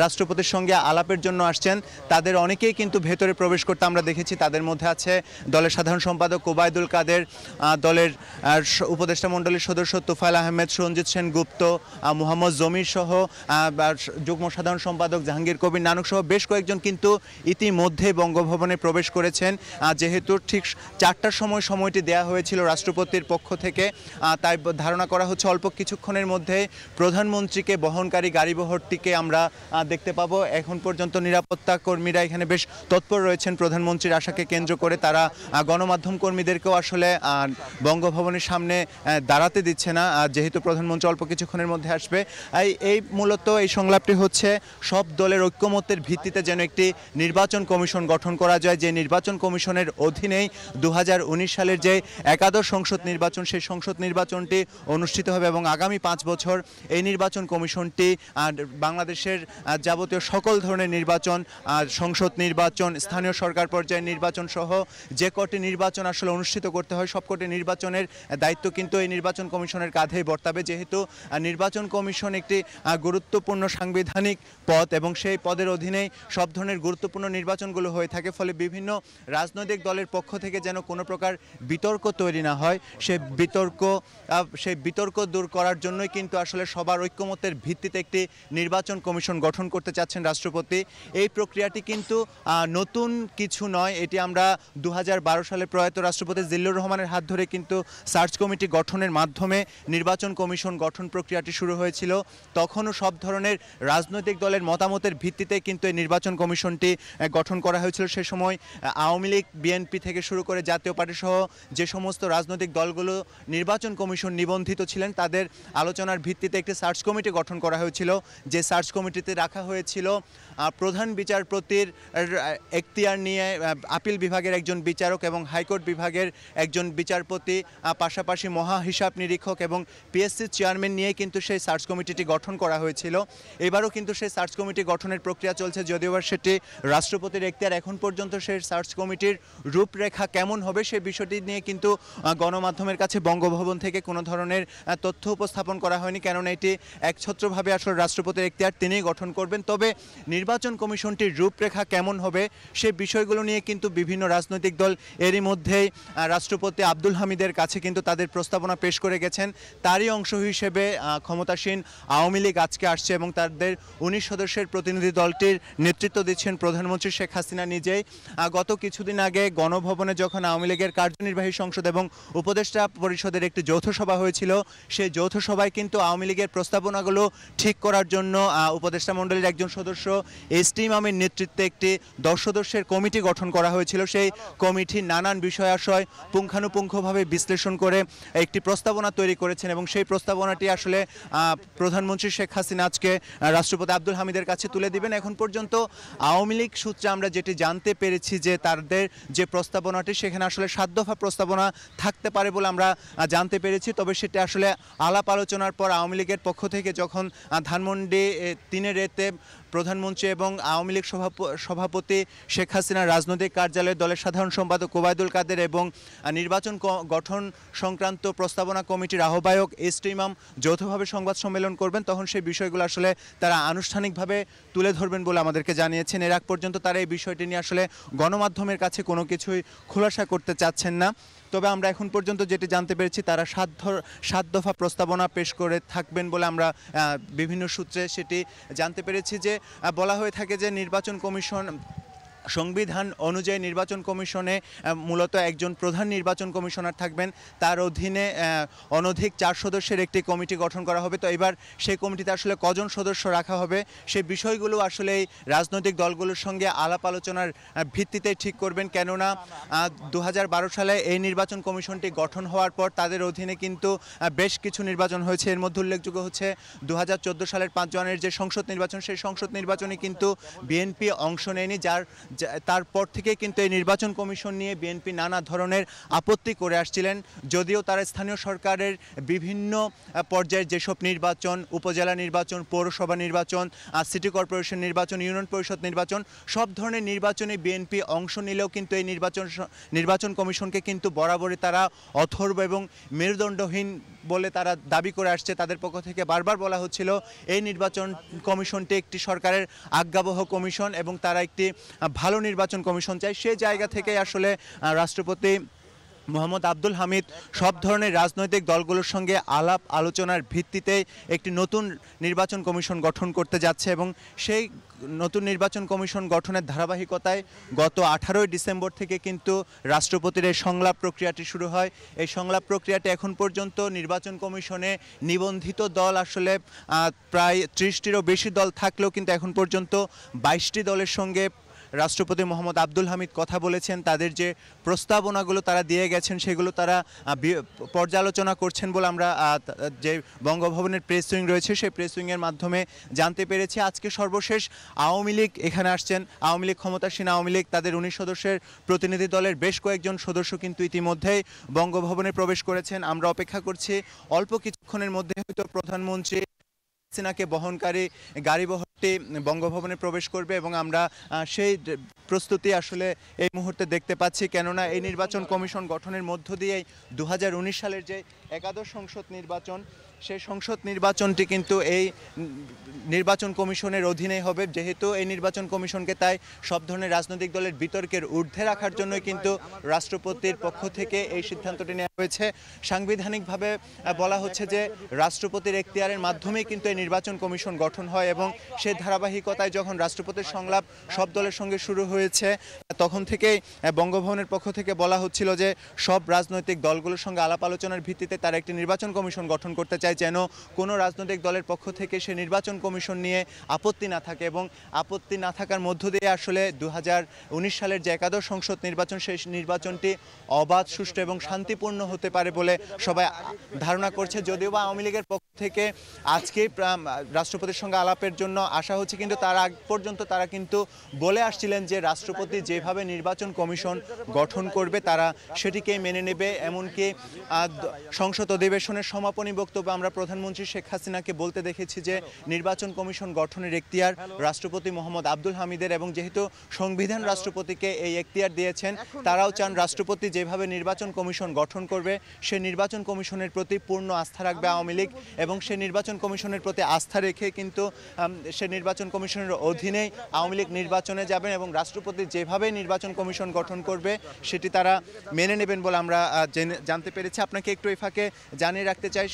Speaker 16: রাষ্ট্রপতির সঙ্গে আলাপের জন্য আসছেন তাদের অনেকেই কিন্তু ভেতরে প্রবেশ করতে আমরা দেখেছি। তাদের মধ্যে আছে দলের সাধারণ সম্পাদক ওবায়দুল কাদের, দলের উপদেষ্টা মণ্ডলীর সদস্য তোফায়েল আহমেদ, সঞ্জিত সেনগুপ্ত, মোহাম্মদ জমির সহ যুগ্ম সাধারণ সম্পাদক জাহাঙ্গীর কবির নানক সহ বেশ কয়েকজন কিন্তু ইতিমধ্যে বঙ্গভবনে প্রবেশ করেছেন। যেহেতু ঠিক 4টার সময় সময়টি দেওয়া হয়েছিল রাষ্ট্রপতির পক্ষ থেকে, তাই ধারণা করা হচ্ছে অল্প কিছুক্ষণের মধ্যে প্রধানমন্ত্রীকে বহনকারী গাড়িবহরটিকে আমরা দেখতে পাবো। এখন পর্যন্ত নিরাপত্তা কর্মীরা এখানে বেশ তৎপর রয়েছেন প্রধানমন্ত্রীর আশাকে কেন্দ্র করে। তারা গণমাধ্যম কর্মীদেরকেও আসলে বঙ্গভবনের সামনে দাঁড়াতে দিচ্ছে না, যেহেতু প্রধানমন্ত্রী অল্প কিছুক্ষণের মধ্যে আসবে। এই মূলত এই সংলাপটি হচ্ছে সব দলের ঐক্যমত্যের ভিত্তিতে যেন একটি নির্বাচন কমিশন গঠন করা যায়, যে নির্বাচন কমিশনের অধীনেই 2019 সালের যে একাদশ সংসদ নির্বাচন, সেই সংসদ নির্বাচনটি অনুষ্ঠিত হবে এবং আগামী 5 বছর এই নির্বাচন কমিশনটি বাংলাদেশের যাবতীয় সকল ধরনের নির্বাচন, সংসদ নির্বাচন, স্থানীয় সরকার পর্যায়ের নির্বাচন সহ যে কটি নির্বাচন আসলে অনুষ্ঠিত করতে হয় সবকটি নির্বাচনের দায়িত্ব কিন্তু এই নির্বাচন কমিশনের কাঁধেই বর্তাবে। যেহেতু নির্বাচন কমিশন একটি গুরুত্বপূর্ণ সাংবিধানিক পদ এবং সেই পদের অধীনেই সব ধরনের গুরুত্বপূর্ণ নির্বাচনগুলো হয়ে থাকে, ফলে বিভিন্ন রাজনৈতিক দলের পক্ষ থেকে যেন কোনো প্রকার বিতর্ক তৈরি না হয়, সেই বিতর্ক দূর করার জন্যই কিন্তু আসলে সবার ঐক্যমত্যের ভিত্তিতে একটি নির্বাচন কমিশন গঠন করতে চাচ্ছেন রাষ্ট্রপতি। এই প্রক্রিয়াটি কিন্তু নতুন কিছু নয়, এটি আমরা 2012 সালে প্রয়াত রাষ্ট্রপতি জিল্লুর রহমানের হাত ধরে কিন্তু সার্চ কমিটি গঠনের মাধ্যমে নির্বাচন কমিশন গঠন প্রক্রিয়াটি শুরু হয়েছিল। তখনও সব ধরনের রাজনৈতিক দলের মতামতের ভিত্তিতে কিন্তু এই নির্বাচন কমিশনটি গঠন করা হয়েছিল। সে সময় আওয়ামী লীগ, বিএনপি থেকে শুরু করে জাতীয় পার্টি সহ যে সমস্ত রাজনৈতিক দলগুলো নির্বাচন কমিশন নিবন্ধিত ছিলেন তাদের আলোচনার ভিত্তিতে একটি সার্চ কমিটি গঠন করা হয়েছিল, যে সার্চ কমিটিতে রাখা হয়েছিল প্রধান বিচারপতির এখতিয়ার নিয়ে আপিল বিভাগের একজন বিচারক এবং হাইকোর্ট বিভাগের একজন বিচারপতি, পাশাপাশি মহা হিসাব নিরীক্ষক এবং পিএসসি চেয়ারম্যান নিয়ে কিন্তু সেই সার্চ কমিটিটি গঠন করা হয়েছিল। এবারও কিন্তু সেই সার্চ কমিটি গঠনের প্রক্রিয়া চলছে, যদিও সেটি রাষ্ট্রপতির এখতিয়ার। এখন পর্যন্ত সেই সার্চ কমিটির রূপরেখা কেমন হবে সে বিষয়টি নিয়ে কিন্তু গণমাধ্যমের কাছে বঙ্গভবন থেকে কোনো ধরনের তথ্য উপস্থাপন করা হয়নি, কেননা এটি একছত্রভাবে আসলে রাষ্ট্রপতির এখতিয়ার তিনিই গঠন করবেন। তবে নির্বাচন কমিশনটির রূপরেখা কেমন হবে সে বিষয়গুলো নিয়ে কিন্তু বিভিন্ন রাজনৈতিক দল এরই মধ্যেই রাষ্ট্রপতি আব্দুল হামিদের কাছে কিন্তু তাদের প্রস্তাবনা পেশ করে গেছেন। তারই অংশ হিসেবে ক্ষমতাসীন আওয়ামী লীগ আজকে আসছে এবং তাদের 19 সদস্যের প্রতিনিধি দলটির নেতৃত্ব দিচ্ছেন প্রধানমন্ত্রী শেখ হাসিনা নিজেই। গত কিছুদিন আগে গণভবনে যখন আওয়ামী লীগের কার্যনির্বাহী সংসদ এবং উপদেষ্টা পরিষদের একটি যৌথ সভা হয়েছিল, সেই যৌথ সভায় কিন্তু আওয়ামী লীগের প্রস্তাবনাগুলো ঠিক করার জন্য উপদেষ্টা মণ্ডলীর একজন সদস্য এসটি ইমামের নেতৃত্বে একটি 10 সদস্যের কমিটি গঠন করা হয়েছিল। সেই কমিটি নানান বিষয় আশয় পুঙ্খানুপুঙ্খভাবে বিশ্লেষণ করে একটি প্রস্তাবনা তৈরি করেছেন এবং সেই প্রস্তাবনাটি আসলে প্রধানমন্ত্রী শেখ হাসিনা আজকে রাষ্ট্রপতি আব্দুল হামিদের কাছে তুলে দিবেন। এখন পর্যন্ত আওয়ামী লীগ সূত্রে আমরা যেটি জানতে পেরেছি যে তাদের যে প্রস্তাবনাটি সেখানে আসলে 7 দফা প্রস্তাবনা থাকতে পারে বলে আমরা জানতে পেরেছি। তবে সেটা আসলে আলাপ আলোচনার পর আওয়ামী লীগের পক্ষ থেকে যখন ধানমন্ডি 3-এতে প্রধানমন্ত্রী এবং আওয়ামী লীগ সভাপতি শেখ হাসিনার রাজনৈতিক কার্যালয়ে দলের সাধারণ সম্পাদক ওবায়দুল কাদের এবং নির্বাচন গঠন সংক্রান্ত প্রস্তাবনা কমিটির আহ্বায়ক এসটি ইমাম যৌথভাবে সংবাদ সম্মেলন করবেন, তখন সেই বিষয়গুলো আসলে তারা আনুষ্ঠানিকভাবে তুলে ধরবেন বলে আমাদেরকে জানিয়েছেন। এর আগ পর্যন্ত তারা এই বিষয়টি নিয়ে আসলে গণমাধ্যমের কাছে কোনো কিছুই খোলাসা করতে চাচ্ছেন না। তবে আমরা এখন পর্যন্ত যেটি জানতে পেরেছি তারা 7 দফা প্রস্তাবনা পেশ করে থাকবেন বলে আমরা বিভিন্ন সূত্রে সেটি জানতে পেরেছি। যে বলা হয়ে থাকে যে নির্বাচন কমিশন
Speaker 12: সংবিধান অনুযায়ী নির্বাচন কমিশনে মূলত একজন প্রধান নির্বাচন কমিশনার থাকবেন, তার অধীনে অনধিক 4 সদস্যের একটি কমিটি গঠন করা হবে। তো এবার সেই কমিটিতে আসলে কজন সদস্য রাখা হবে সেই বিষয়গুলো আসলে এই রাজনৈতিক দলগুলোর সঙ্গে আলাপ আলোচনার ভিত্তিতে ঠিক করবেন। কেননা 2012 সালে এই নির্বাচন কমিশনটি গঠন হওয়ার পর তাদের অধীনে কিন্তু বেশ কিছু নির্বাচন হয়েছে। এর মধ্যে উল্লেখযোগ্য হচ্ছে 2014 সালের 5 জানুয়ারির যে সংসদ নির্বাচন, সেই সংসদ নির্বাচনে কিন্তু বিএনপি অংশ নেয়নি, তারপর থেকে কিন্তু এই নির্বাচন কমিশন নিয়ে বিএনপি নানা ধরনের আপত্তি করে আসছিলেন। যদিও তারা স্থানীয় সরকারের বিভিন্ন পর্যায়ের যেসব নির্বাচন, উপজেলা নির্বাচন, পৌরসভা নির্বাচন, সিটি কর্পোরেশন নির্বাচন, ইউনিয়ন পরিষদ নির্বাচন, সব ধরনের নির্বাচনে বিএনপি অংশ নিলেও কিন্তু এই নির্বাচন কমিশনকে কিন্তু বরাবরই তারা অথর্ব এবং মেরুদণ্ডহীন বলে তারা দাবি করে আসছে। তাদের পক্ষ থেকে বারবার বলা হচ্ছিল এই নির্বাচন কমিশনটি একটি সরকারের আজ্ঞাবহ কমিশন এবং তারা একটি ভালো নির্বাচন কমিশন চায়। সেই জায়গা থেকে আসলে রাষ্ট্রপতি মোহাম্মদ আব্দুল হামিদ সব ধরনের রাজনৈতিক দলগুলোর সঙ্গে আলাপ আলোচনার ভিত্তিতে একটি নতুন নির্বাচন কমিশন গঠন করতে যাচ্ছে এবং সেই নতুন নির্বাচন কমিশন গঠনের ধারাবাহিকতায় গত 18 ডিসেম্বর থেকে কিন্তু রাষ্ট্রপতির এই সংলাপ প্রক্রিয়াটি শুরু হয়। এই সংলাপ প্রক্রিয়াটি এখন পর্যন্ত নির্বাচন কমিশনে নিবন্ধিত দল আসলে প্রায় 30টিরও বেশি দল থাকলেও কিন্তু এখন পর্যন্ত 22টি দলের সঙ্গে রাষ্ট্রপতি মোহাম্মদ আব্দুল হামিদ কথা বলেছেন। তাদের যে প্রস্তাবনাগুলো তারা দিয়ে গেছেন সেগুলো তারা পর্যালোচনা করছেন বলে আমরা যে বঙ্গভবনের প্রেস উইং রয়েছে সেই প্রেস উইংয়ের মাধ্যমে জানতে পেরেছি। আজকে সর্বশেষ আওয়ামী লীগ এখানে আসছেন। আওয়ামী লীগ, ক্ষমতাসীন আওয়ামী লীগ, তাদের 19 সদস্যের প্রতিনিধি দলের বেশ কয়েকজন সদস্য কিন্তু ইতিমধ্যেই বঙ্গভবনে প্রবেশ করেছেন। আমরা অপেক্ষা করছি অল্প কিছুক্ষণের মধ্যে হয়তো প্রধানমন্ত্রী হাসিনাকে বহনকারী গাড়িবহরটি বঙ্গভবনে প্রবেশ করবে এবং আমরা সেই প্রস্তুতি আসলে এই মুহূর্তে দেখতে পাচ্ছি। কেননা এই নির্বাচন কমিশন গঠনের মধ্য দিয়েই 2019 সালের যে একাদশ সংসদ নির্বাচন, সেই সংসদ নির্বাচনটি কিন্তু এই নির্বাচন কমিশনের অধীনেই হবে। যেহেতু এই নির্বাচন কমিশনকে তাই সব ধরনের রাজনৈতিক দলের বিতর্কের ঊর্ধ্বে রাখার জন্যই কিন্তু রাষ্ট্রপতির পক্ষ থেকে এই সিদ্ধান্তটি নেওয়া হয়েছে। সাংবিধানিকভাবে বলা হচ্ছে যে রাষ্ট্রপতির এখতিয়ারের মাধ্যমেই কিন্তু এই নির্বাচন কমিশন গঠন হয় এবং সেই ধারাবাহিকতায় যখন রাষ্ট্রপতির সংলাপ সব দলের সঙ্গে শুরু হয়েছে তখন থেকেই বঙ্গভবনের পক্ষ থেকে বলা হচ্ছিল যে সব রাজনৈতিক দলগুলোর সঙ্গে আলাপ আলোচনার ভিত্তিতে তারা একটি নির্বাচন কমিশন গঠন করতে চায়, যেন কোনো রাজনৈতিক দলের পক্ষ থেকে সে নির্বাচন কমিশন নিয়ে আপত্তি না থাকে। এবং আপত্তি না থাকার মধ্য দিয়ে আসলে 2019 সালের যে একাদশ সংসদ নির্বাচন, সেই নির্বাচনটি অবাধ, সুষ্ঠু এবং শান্তিপূর্ণ হতে পারে বলে সবাই ধারণা করছে। যদিও বা আওয়ামী লীগের পক্ষ থেকে আজকে রাষ্ট্রপতির সঙ্গে আলাপের জন্য আসা হচ্ছে, কিন্তু তার আগ পর্যন্ত তারা কিন্তু বলে আসছিলেন যে রাষ্ট্রপতি যেভাবে নির্বাচন কমিশন গঠন করবে তারা সেটিকেই মেনে নেবে। এমনকি সংসদ অধিবেশনের সমাপনী বক্তব্যে আমরা প্রধানমন্ত্রী শেখ হাসিনাকে বলতে দেখেছি যে নির্বাচন কমিশন গঠনের এখতিয়ার রাষ্ট্রপতি মোহাম্মদ আব্দুল হামিদের, এবং যেহেতু সংবিধান রাষ্ট্রপতিকে এই এখতিয়ার দিয়েছেন, তারাও চান রাষ্ট্রপতি যেভাবে নির্বাচন কমিশন গঠন করবে সেই নির্বাচন কমিশনের প্রতি পূর্ণ আস্থা রাখবে আওয়ামী লীগ এবং সেই নির্বাচন কমিশনের প্রতি আস্থা রেখে কিন্তু সে নির্বাচন কমিশনের অধীনেই আওয়ামী লীগ নির্বাচনে যাবেন এবং রাষ্ট্রপতি যেভাবে নির্বাচন কমিশন গঠন করবে সেটি তারা মেনে নেবেন বলে আমরা জানতে পেরেছি। আপনাকে একটু এই ফাঁকে জানিয়ে রাখতে চাই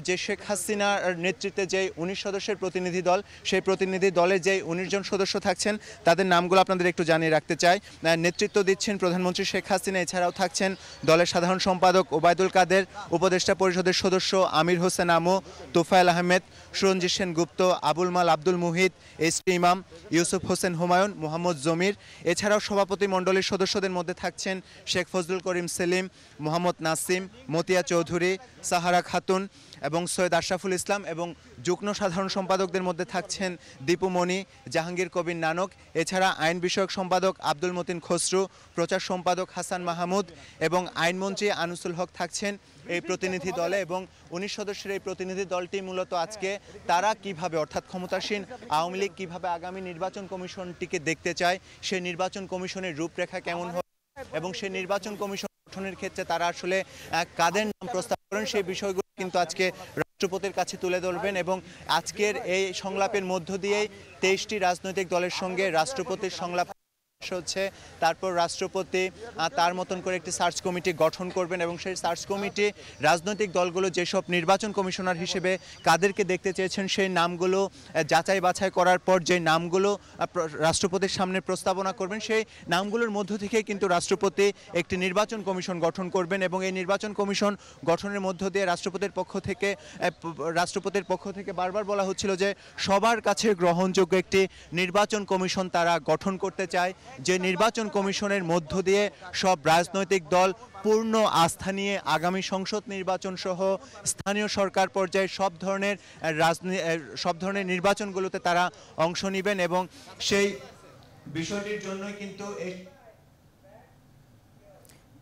Speaker 12: যে শেখ হাসিনার নেতৃত্বে যে 19 সদস্যের প্রতিনিধি দল, সেই প্রতিনিধি দলে যে 19 জন সদস্য থাকছেন তাদের নামগুলো আপনাদের একটু জানিয়ে রাখতে চাই। নেতৃত্ব দিচ্ছেন প্রধানমন্ত্রী শেখ হাসিনা, এছাড়াও থাকছেন দলের সাধারণ সম্পাদক ওবায়দুল কাদের, উপদেষ্টা পরিষদের সদস্য আমির হোসেন আমু, তোফায়েল আহমেদ, সুরঞ্জিত সেন গুপ্ত, আবুল মাল আব্দুল মুহিত, এসপি ইমাম, ইউসুফ হোসেন হুমায়ুন, মোহাম্মদ জমির। এছাড়াও সভাপতি মণ্ডলীর সদস্যদের মধ্যে থাকছেন শেখ ফজলুল করিম সেলিম, মোহাম্মদ নাসিম, মতিয়া চৌধুরী, সাহারা খাতুন এবং সৈয়দ আশরাফুল ইসলাম, এবং যুগ্ম সাধারণ সম্পাদকদের মধ্যে থাকছেন দীপু মনি, জাহাঙ্গীর কবির নানক। এছাড়া আইন বিষয়ক সম্পাদক আব্দুল মতিন খসরু, প্রচার সম্পাদক হাসান মাহমুদ এবং আইনমন্ত্রী আনিসুল হক থাকছেন এই প্রতিনিধি দলে। এবং 19 সদস্যের এই প্রতিনিধি দলটি মূলত আজকে তারা কিভাবে, অর্থাৎ ক্ষমতাসীন আওয়ামী লীগ কিভাবে আগামী নির্বাচন কমিশনটিকে দেখতে চায়, সেই নির্বাচন কমিশনের রূপরেখা কেমন হবে এবং সেই নির্বাচন কমিশন গঠনের ক্ষেত্রে তারা আসলে কাদের নাম প্রস্তাব করেন সেই বিষয়গুলো কিন্তু আজকে রাষ্ট্রপতির কাছে তুলে ধরবেন। এবং আজকের এই সংলাপের মধ্য দিয়েই 23টি রাজনৈতিক দলের সঙ্গে রাষ্ট্রপতির সংলাপ হচ্ছে তারপর রাষ্ট্রপতি তার মতন করে একটি সার্চ কমিটি গঠন করবেন এবং সেই সার্চ কমিটি রাজনৈতিক দলগুলো যেসব নির্বাচন কমিশনার হিসেবে কাদেরকে দেখতে চেয়েছেন সেই নামগুলো যাচাই বাছাই করার পর যে নামগুলো রাষ্ট্রপতির সামনে প্রস্তাবনা করবেন সেই নামগুলোর মধ্য থেকে কিন্তু রাষ্ট্রপতি একটি নির্বাচন কমিশন গঠন করবেন এবং এই নির্বাচন কমিশন গঠনের মধ্য দিয়ে রাষ্ট্রপতির পক্ষ থেকে বারবার বলা হচ্ছিল যে সবার কাছে গ্রহণযোগ্য একটি নির্বাচন কমিশন তারা গঠন করতে চায়, যে নির্বাচন কমিশনের মধ্য দিয়ে সব রাজনৈতিক দল পূর্ণ আস্থা নিয়ে আগামী সংসদ নির্বাচন সহ স্থানীয় সরকার পর্যায়ে সব ধরনের নির্বাচনগুলোতে তারা অংশ নেবেন এবং সেই বিষয়টির জন্য কিন্তু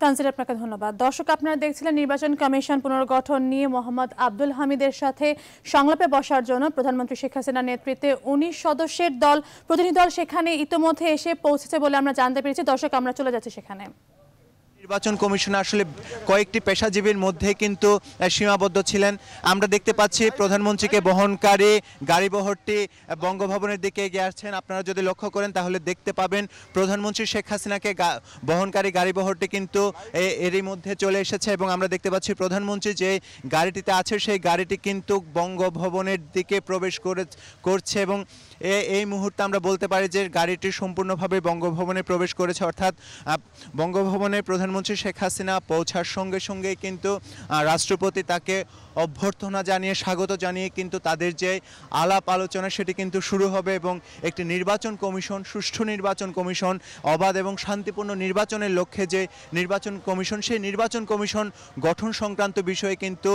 Speaker 1: তানজির, আপনাকে ধন্যবাদ। দর্শক, আপনারা দেখছিলেন নির্বাচন কমিশন পুনর্গঠন নিয়ে মোহাম্মদ আব্দুল হামিদের সাথে সংলাপে বসার জন্য প্রধানমন্ত্রী শেখ হাসিনার নেতৃত্বে 19 সদস্যের প্রতিনিধি দল সেখানে ইতোমধ্যে এসে পৌঁছেছে বলে আমরা জানতে পেরেছি। দর্শক, আমরা চলে যাচ্ছি সেখানে।
Speaker 12: নির্বাচন কমিশন আসলে কয়েকটি পেশাজীবীর মধ্যে কিন্তু সীমাবদ্ধ ছিলেন। আমরা দেখতে পাচ্ছি প্রধানমন্ত্রীকে বহনকারী গাড়িবহরটি বঙ্গভবনের দিকে এগিয়ে আসছেন। আপনারা যদি লক্ষ্য করেন তাহলে দেখতে পাবেন প্রধানমন্ত্রী শেখ হাসিনাকে বহনকারী গাড়িবহরটি কিন্তু এরই মধ্যে চলে এসেছে এবং আমরা দেখতে পাচ্ছি প্রধানমন্ত্রী যে গাড়িটিতে আছে সেই গাড়িটি কিন্তু বঙ্গভবনের দিকে প্রবেশ করছে এবং এই মুহূর্তে আমরা বলতে পারি যে গাড়িটি সম্পূর্ণভাবে বঙ্গভবনে প্রবেশ করেছে, অর্থাৎ বঙ্গভবনে প্রধানমন্ত্রী শেখ হাসিনা পৌঁছার সঙ্গে সঙ্গেই কিন্তু রাষ্ট্রপতি তাকে অভ্যর্থনা জানিয়ে স্বাগত জানিয়ে কিন্তু তাদের যে আলাপ আলোচনা সেটি কিন্তু শুরু হবে এবং একটি নির্বাচন কমিশন, সুষ্ঠু নির্বাচন কমিশন, অবাধ এবং শান্তিপূর্ণ নির্বাচনের লক্ষ্যে যে নির্বাচন কমিশন, সেই নির্বাচন কমিশন গঠন সংক্রান্ত বিষয়ে কিন্তু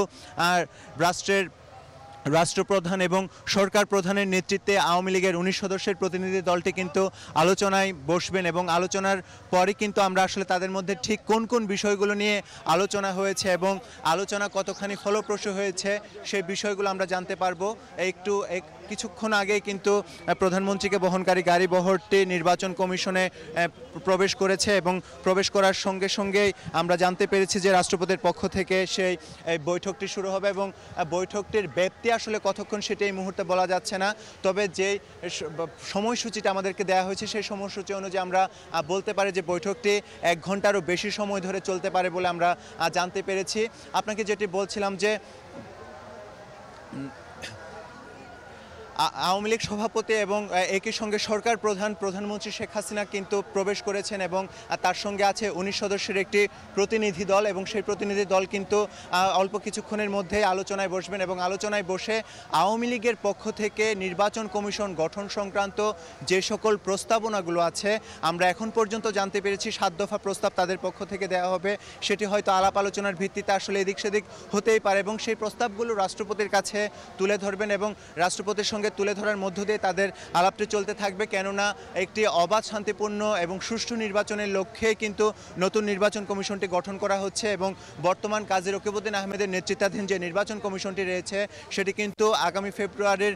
Speaker 12: রাষ্ট্রপ্রধান এবং সরকার প্রধানের নেতৃত্বে আওয়ামী লীগের 19 সদস্যের প্রতিনিধি দলটি কিন্তু আলোচনায় বসবেন এবং আলোচনার পরে কিন্তু আমরা আসলে তাদের মধ্যে ঠিক কোন কোন বিষয়গুলো নিয়ে আলোচনা হয়েছে এবং আলোচনা কতখানি ফলপ্রসূ হয়েছে সেই বিষয়গুলো আমরা জানতে পারবো। কিছুক্ষণ আগেই কিন্তু প্রধানমন্ত্রীকে বহনকারী গাড়িবহরটি নির্বাচন কমিশনে প্রবেশ করেছে এবং প্রবেশ করার সঙ্গে সঙ্গেই আমরা জানতে পেরেছি যে রাষ্ট্রপতির পক্ষ থেকে সেই বৈঠকটি শুরু হবে এবং বৈঠকটির ব্যাপ্তি আসলে কতক্ষণ সেটা এই মুহূর্তে বলা যাচ্ছে না, তবে যে সময়সূচিটা আমাদেরকে দেওয়া হয়েছে সেই সময়সূচি অনুযায়ী আমরা বলতে পারি যে বৈঠকটি 1 ঘন্টারও বেশি সময় ধরে চলতে পারে বলে আমরা জানতে পেরেছি। আপনাকে যেটি বলছিলাম যে আওয়ামী লীগ সভাপতি এবং একই সঙ্গে সরকার প্রধানমন্ত্রী শেখ হাসিনা কিন্তু প্রবেশ করেছেন এবং তার সঙ্গে আছে 19 সদস্যের একটি প্রতিনিধি দল এবং সেই প্রতিনিধি দল কিন্তু অল্প কিছুক্ষণের মধ্যে আলোচনায় বসবেন এবং আলোচনায় বসে আওয়ামী লীগের পক্ষ থেকে নির্বাচন কমিশন গঠন সংক্রান্ত যে সকল প্রস্তাবনাগুলো আছে আমরা এখন পর্যন্ত জানতে পেরেছি 7 দফা প্রস্তাব তাদের পক্ষ থেকে দেওয়া হবে, সেটি হয়তো আলাপ আলোচনার ভিত্তিতে আসলে এদিক সেদিক হতেই পারে এবং সেই প্রস্তাবগুলো রাষ্ট্রপতির কাছে তুলে ধরবেন এবং রাষ্ট্রপতির সঙ্গে তুলে ধরার মধ্য দিয়ে তাদের আলাপটি চলতে থাকবে, কেননা একটি অবাধ শান্তিপূর্ণ এবং সুষ্ঠু নির্বাচনের লক্ষ্যে কিন্তু নতুন নির্বাচন কমিশনটি গঠন করা হচ্ছে এবং বর্তমান কাজী রকিবউদ্দিন আহমেদের নেতৃত্বাধীন যে নির্বাচন কমিশনটি রয়েছে সেটি কিন্তু আগামী ফেব্রুয়ারির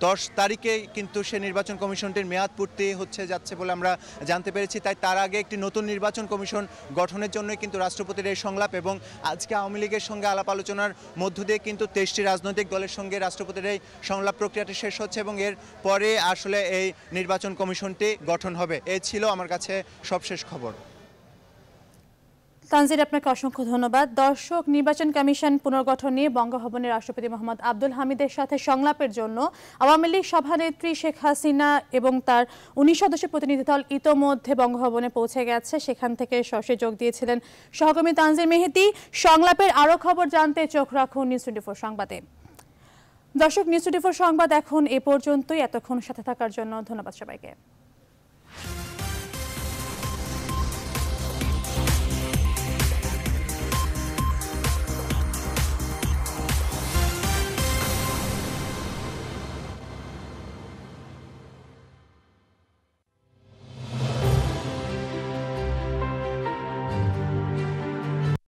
Speaker 12: 10 তারিখে কিন্তু সেই নির্বাচন কমিশনটির মেয়াদ পূর্তি যাচ্ছে বলে আমরা জানতে পেরেছি। তাই তার আগে একটি নতুন নির্বাচন কমিশন গঠনের জন্যই কিন্তু রাষ্ট্রপতির এই সংলাপ এবং আজকে আওয়ামী লীগের সঙ্গে আলাপ আলোচনার মধ্য দিয়ে কিন্তু 23টি রাজনৈতিক দলের সঙ্গে রাষ্ট্রপতির এই সংলাপ প্রক্রিয়াটি শেষ হচ্ছে এবং এর পরে আসলে এই নির্বাচন কমিশনটি গঠন হবে। এই ছিল আমার কাছে সবশেষ খবর।
Speaker 1: তানজির, আপনাকে অসংখ্য ধন্যবাদ। দর্শক, নির্বাচন কমিশন পুনর্গঠন নিয়ে বঙ্গভবনে রাষ্ট্রপতি মোহাম্মদ আব্দুল হামিদের সাথে সংলাপের জন্য আওয়ামী লীগ সভানেত্রী শেখ হাসিনা এবং তার 19 সদস্যের প্রতিনিধি দল ইতোমধ্যে বঙ্গভবনে পৌঁছে গেছে। সেখান থেকে সরাসরি যোগ দিয়েছিলেন সহকর্মী তানজির মেহেদী। সংলাপের আরও খবর জানতে চোখ রাখুন নিউজ 24 সংবাদে। দর্শক, নিউজ 24 সংবাদ এখন এ পর্যন্তই। এতক্ষণ সাথে থাকার জন্য ধন্যবাদ সবাইকে।